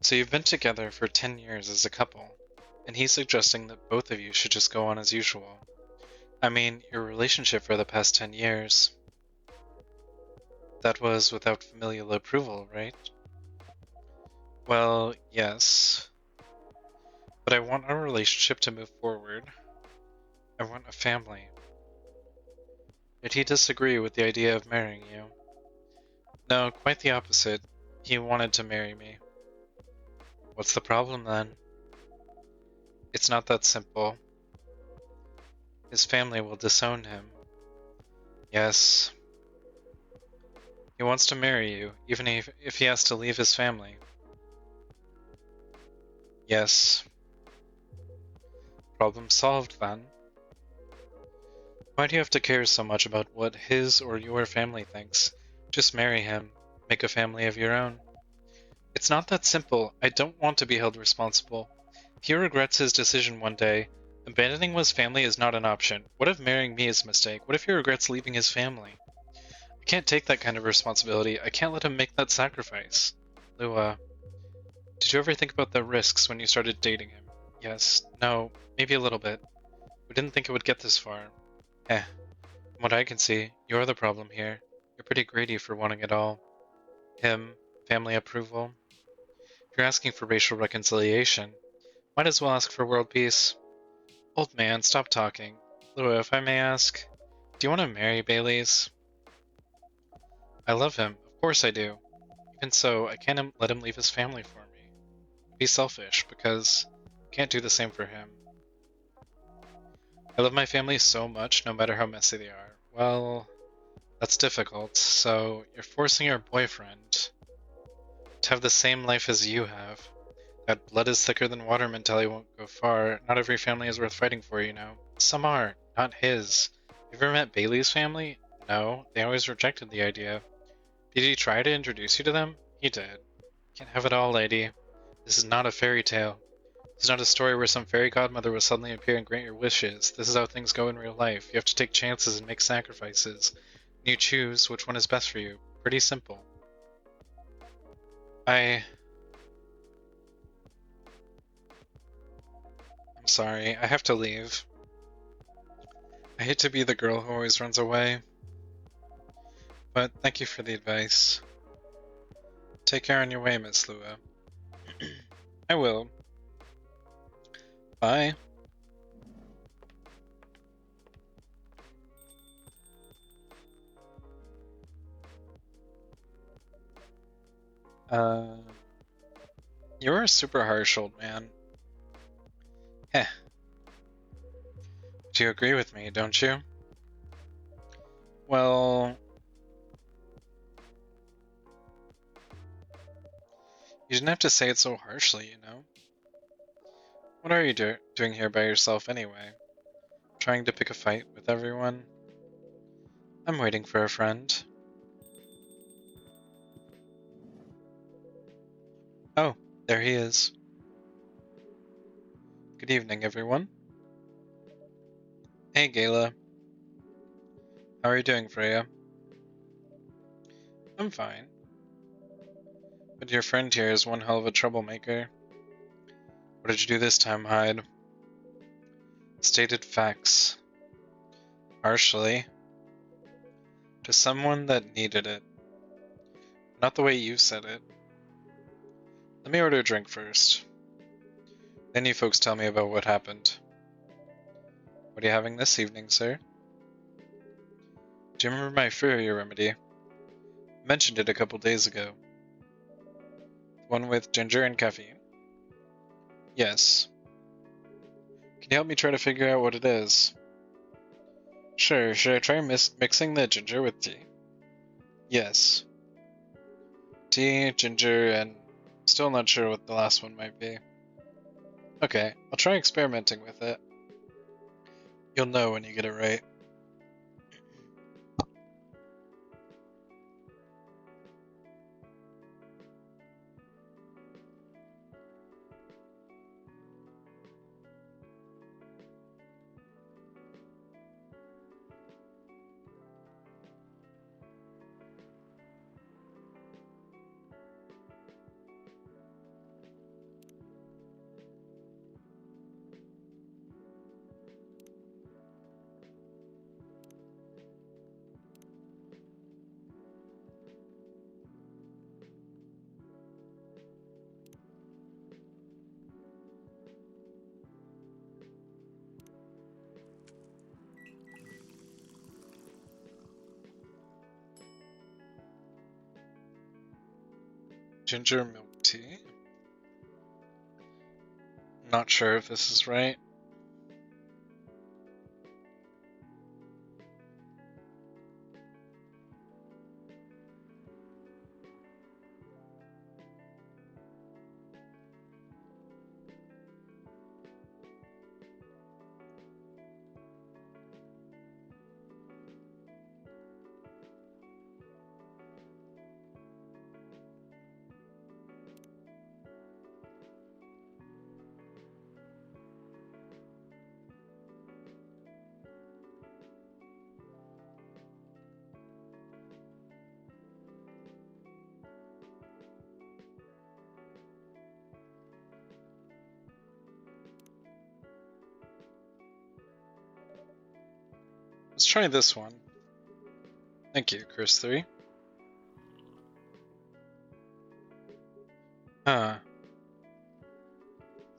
[SPEAKER 1] So you've been together for 10 years as a couple, and he's suggesting that both of you should just go on as usual. I mean, your relationship for the past 10 years. That was without familial approval, right? Well, yes. But I want our relationship to move forward. I want a family. Did he disagree with the idea of marrying you? No, quite the opposite. He wanted to marry me. What's the problem then? It's not that simple. His family will disown him. Yes. He wants to marry you, even if he has to leave his family. Yes. Problem solved then. Why do you have to care so much about what his or your family thinks? Just marry him. Make a family of your own. It's not that simple. I don't want to be held responsible. If he regrets his decision one day, abandoning his family is not an option. What if marrying me is a mistake? What if he regrets leaving his family? I can't take that kind of responsibility. I can't let him make that sacrifice. Lua, did you ever think about the risks when you started dating him? Yes. No. Maybe a little bit. We didn't think it would get this far. From what I can see, you're the problem here. You're pretty greedy for wanting it all. Him, family approval. If you're asking for racial reconciliation, might as well ask for world peace. Old man, stop talking. Lua, if I may ask, do you want to marry Bailey's? I love him. Of course I do. Even so, I can't let him leave his family for me. Be selfish, because I can't do the same for him. I love my family so much, no matter how messy they are. Well, that's difficult, so you're forcing your boyfriend to have the same life as you have. That blood is thicker than water mentality won't go far. Not every family is worth fighting for, you know. Some are, not his. You ever met Bailey's family? No, they always rejected the idea. Did he try to introduce you to them? He did. Can't have it all, lady. This is not a fairy tale. This is not a story where some fairy godmother will suddenly appear and grant your wishes. This is how things go in real life. You have to take chances and make sacrifices. And you choose which one is best for you. Pretty simple. Sorry, I have to leave. I hate to be the girl who always runs away. But thank you for the advice. Take care on your way, Miss Lua. I will. Bye. You're super harsh, old man. Heh. Do you agree with me, don't you? Well, you didn't have to say it so harshly, you know? What are you doing here by yourself anyway? Trying to pick a fight with everyone? I'm waiting for a friend. Oh, there he is. Good evening, everyone. Hey, Gala. How are you doing, Freya? I'm fine. But your friend here is one hell of a troublemaker. What did you do this time, Hyde? Stated facts. Harshly. To someone that needed it. Not the way you said it. Let me order a drink first. Then you folks tell me about what happened. What are you having this evening, sir? Do you remember my Furia remedy? I mentioned it a couple days ago. The one with ginger and caffeine? Yes. Can you help me try to figure out what it is? Sure, should I try mixing the ginger with tea? Yes. Tea, ginger, and still not sure what the last one might be. Okay, I'll try experimenting with it. You'll know when you get it right. Ginger milk tea? Not sure if this is right. Let's try this one. Thank you, Chris 3. Huh.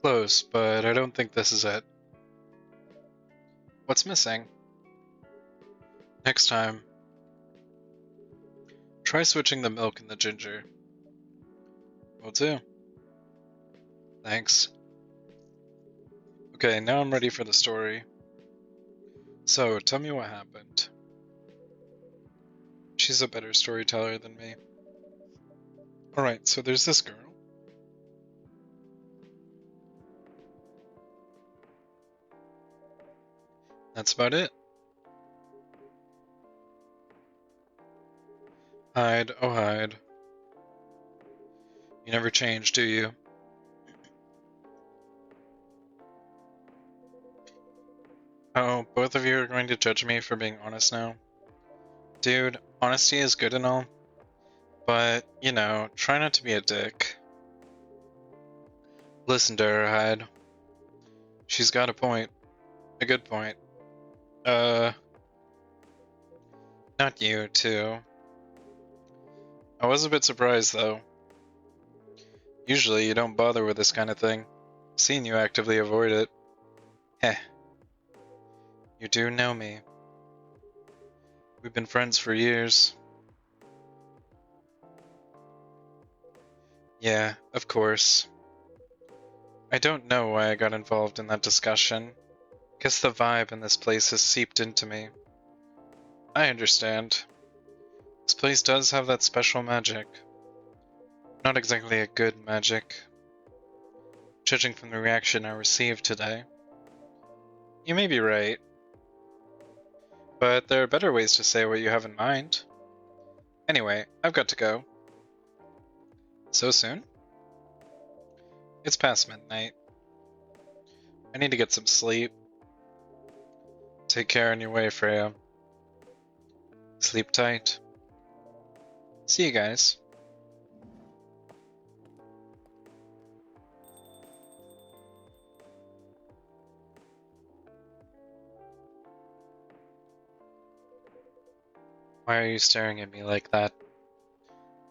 [SPEAKER 1] Close, but I don't think this is it. What's missing? Next time, try switching the milk and the ginger. Will do. Thanks. Okay, now I'm ready for the story. So, tell me what happened. She's a better storyteller than me. Alright, so there's this girl. That's about it. Hyde, oh Hyde. You never change, do you? Oh, both of you are going to judge me for being honest now? Dude, honesty is good and all, but, you know, try not to be a dick. Listen to her, Hyde. She's got a point. A good point. Not you, too. I was a bit surprised, though. Usually you don't bother with this kind of thing. Seen you actively avoid it. Heh. You do know me. We've been friends for years. Yeah, of course. I don't know why I got involved in that discussion. Guess the vibe in this place has seeped into me. I understand. This place does have that special magic. Not exactly a good magic, judging from the reaction I received today. You may be right, but there are better ways to say what you have in mind. Anyway, I've got to go. So soon? It's past midnight. I need to get some sleep. Take care on your way, Freya. Sleep tight. See you guys. Why are you staring at me like that?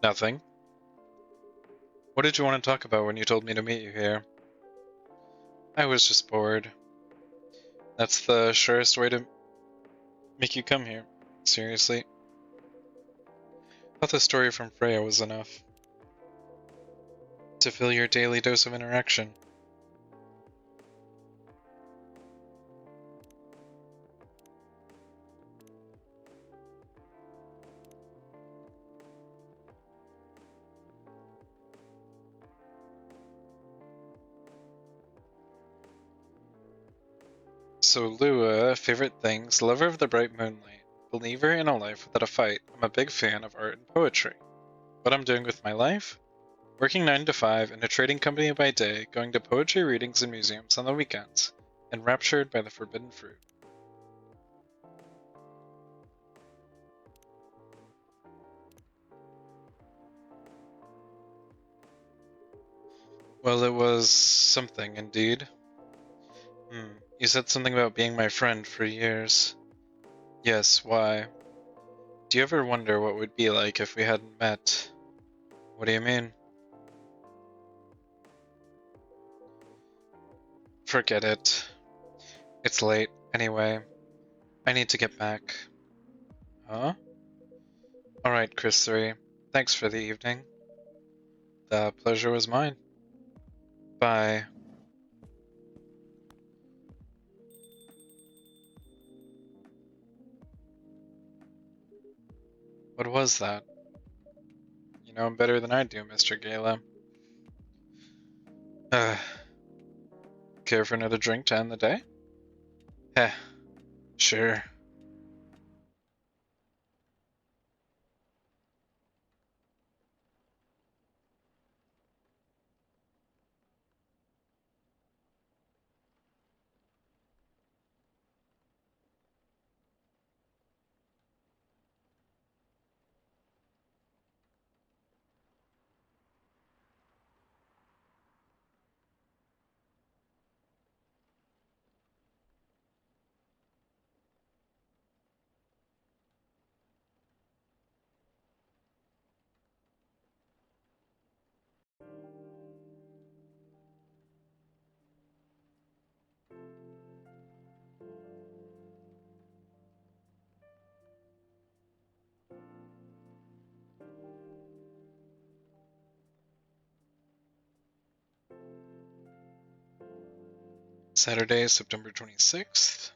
[SPEAKER 1] Nothing. What did you want to talk about when you told me to meet you here? I was just bored. That's the surest way to make you come here. Seriously. Thought the story from Freya was enough to fill your daily dose of interaction. So Lua, favorite things, lover of the bright moonlight, believer in a life without a fight. I'm a big fan of art and poetry. What I'm doing with my life? Working 9 to 5 in a trading company by day, going to poetry readings and museums on the weekends, enraptured by the forbidden fruit. Well, it was something indeed. You said something about being my friend for years. Yes, why? Do you ever wonder what it would be like if we hadn't met? What do you mean? Forget it. It's late, anyway. I need to get back. Huh? Alright, Chris 3. Thanks for the evening. The pleasure was mine. Bye. What was that? You know him better than I do, Mr. Gala. Care for another drink to end the day? Heh, sure. Saturday, September 26th.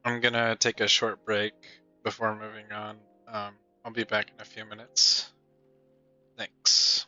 [SPEAKER 1] I'm gonna take a short break before moving on. I'll be back in a few minutes. Thanks.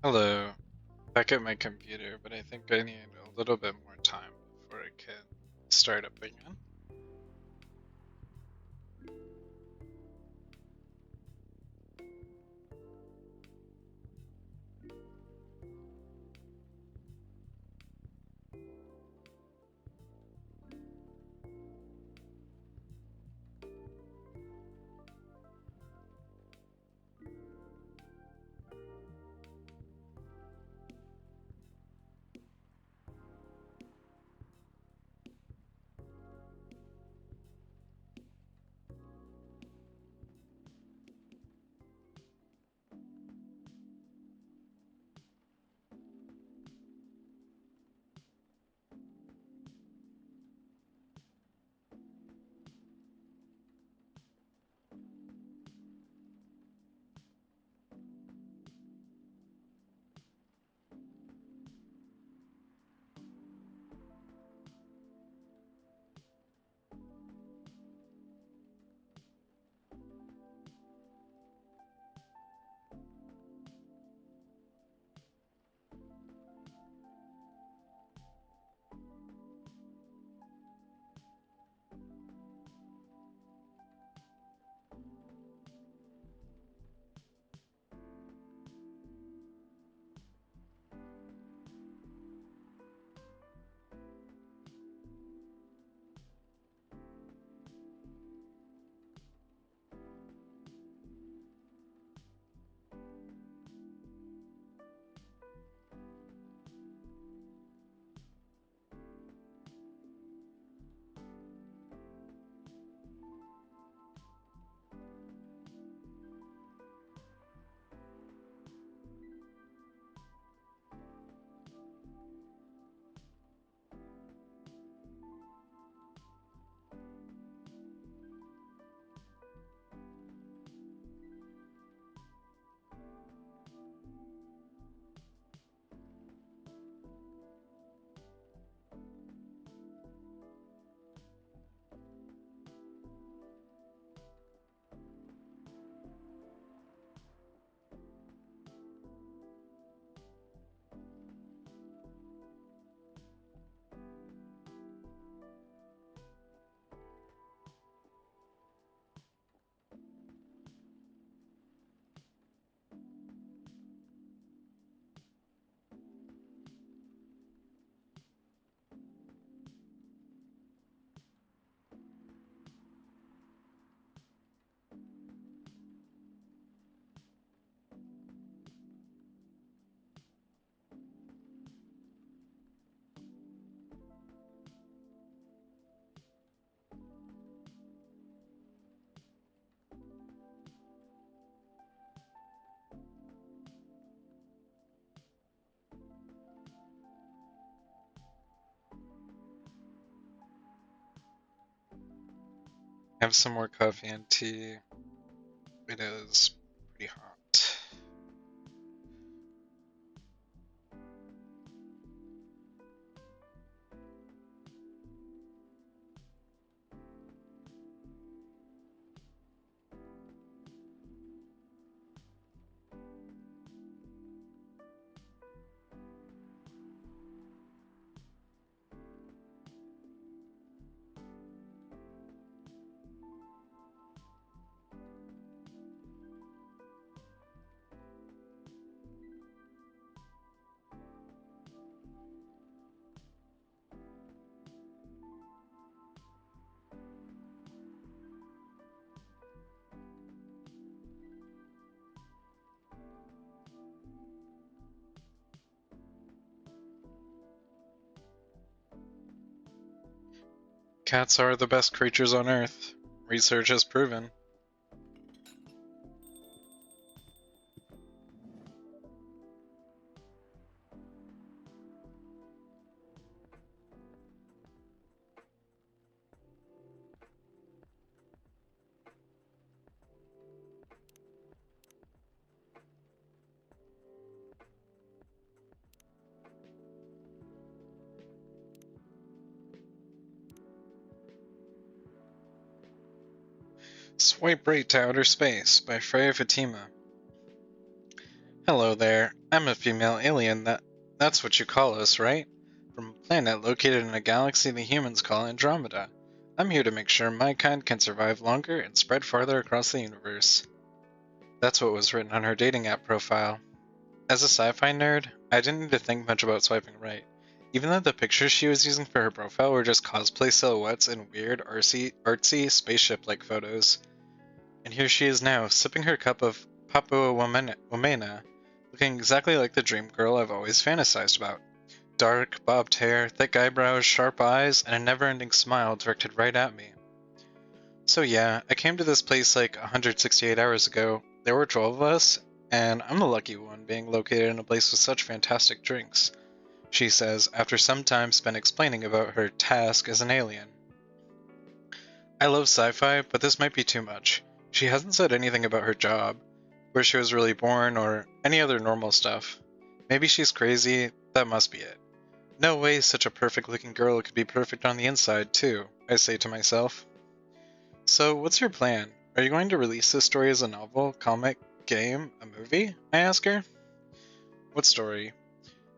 [SPEAKER 1] Hello. Back at my computer, but I think I need a little bit more time before I can start up again. Have some more coffee and tea. It is pretty hot. Cats are the best creatures on Earth. Research has proven. Swipe right to outer space by Freya Fatima. Hello there. I'm a female alien. That's what you call us, right? From a planet located in a galaxy the humans call Andromeda. I'm here to make sure my kind can survive longer and spread farther across the universe. That's what was written on her dating app profile. As a sci-fi nerd, I didn't need to think much about swiping right. Even though the pictures she was using for her profile were just cosplay silhouettes and weird, artsy spaceship-like photos. And here she is now, sipping her cup of Papua Wamena, looking exactly like the dream girl I've always fantasized about. Dark, bobbed hair, thick eyebrows, sharp eyes, and a never-ending smile directed right at me. So yeah, I came to this place like 168 hours ago. There were 12 of us, and I'm the lucky one being located in a place with such fantastic drinks, she says after some time spent explaining about her task as an alien. I love sci-fi, but this might be too much. She hasn't said anything about her job, where she was really born, or any other normal stuff. Maybe she's crazy, that must be it. No way such a perfect-looking girl could be perfect on the inside, too, I say to myself. So, what's your plan? Are you going to release this story as a novel, comic, game, a movie? I ask her. What story?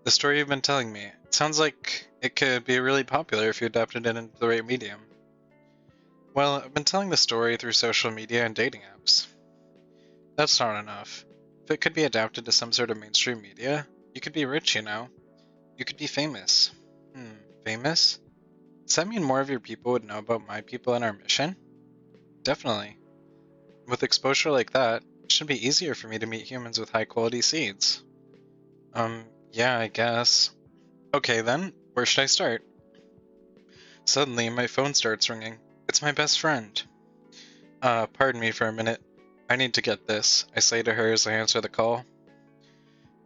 [SPEAKER 1] The story you've been telling me. It sounds like it could be really popular if you adapted it into the right medium. Well, I've been telling the story through social media and dating apps. That's not enough. If it could be adapted to some sort of mainstream media, you could be rich, you know? You could be famous. Famous? Does that mean more of your people would know about my people and our mission? Definitely. With exposure like that, it should be easier for me to meet humans with high quality seeds. Yeah, I guess. Okay then, where should I start? Suddenly, my phone starts ringing. It's my best friend. Pardon me for a minute. I need to get this, I say to her as I answer the call.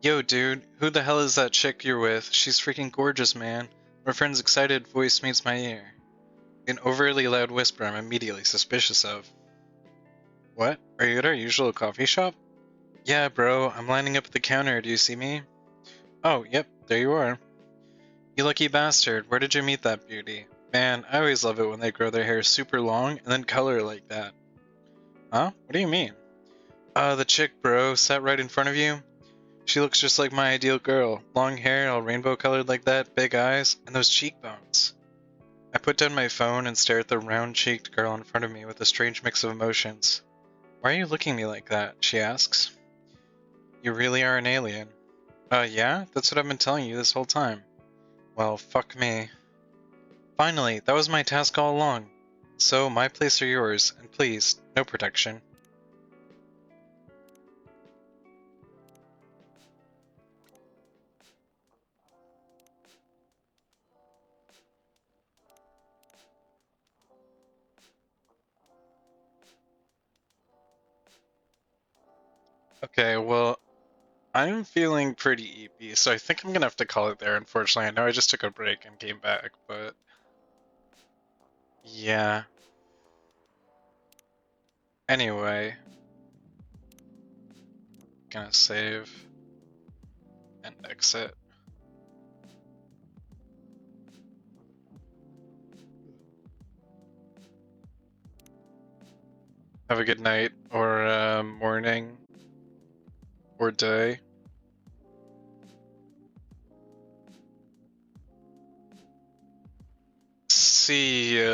[SPEAKER 1] Yo, dude, who the hell is that chick you're with? She's freaking gorgeous, man. My friend's excited voice meets my ear. An overly loud whisper I'm immediately suspicious of. What? Are you at our usual coffee shop? Yeah, bro, I'm lining up at the counter. Do you see me? Oh, yep, there you are. You lucky bastard, where did you meet that beauty? Man, I always love it when they grow their hair super long and then color like that. Huh? What do you mean? The chick, bro, sat right in front of you. She looks just like my ideal girl. Long hair, all rainbow colored like that, big eyes, and those cheekbones. I put down my phone and stare at the round-cheeked girl in front of me with a strange mix of emotions. Why are you looking at me like that? She asks. You really are an alien. Yeah? That's what I've been telling you this whole time. Well, fuck me. Finally, that was my task all along. So, my place or yours, and please, no protection. Okay, well, I'm feeling pretty eepy, so I think I'm gonna have to call it there, unfortunately. I know I just took a break and came back, but... yeah. Anyway, gonna save and exit. Have a good night, or morning, or day. See ya.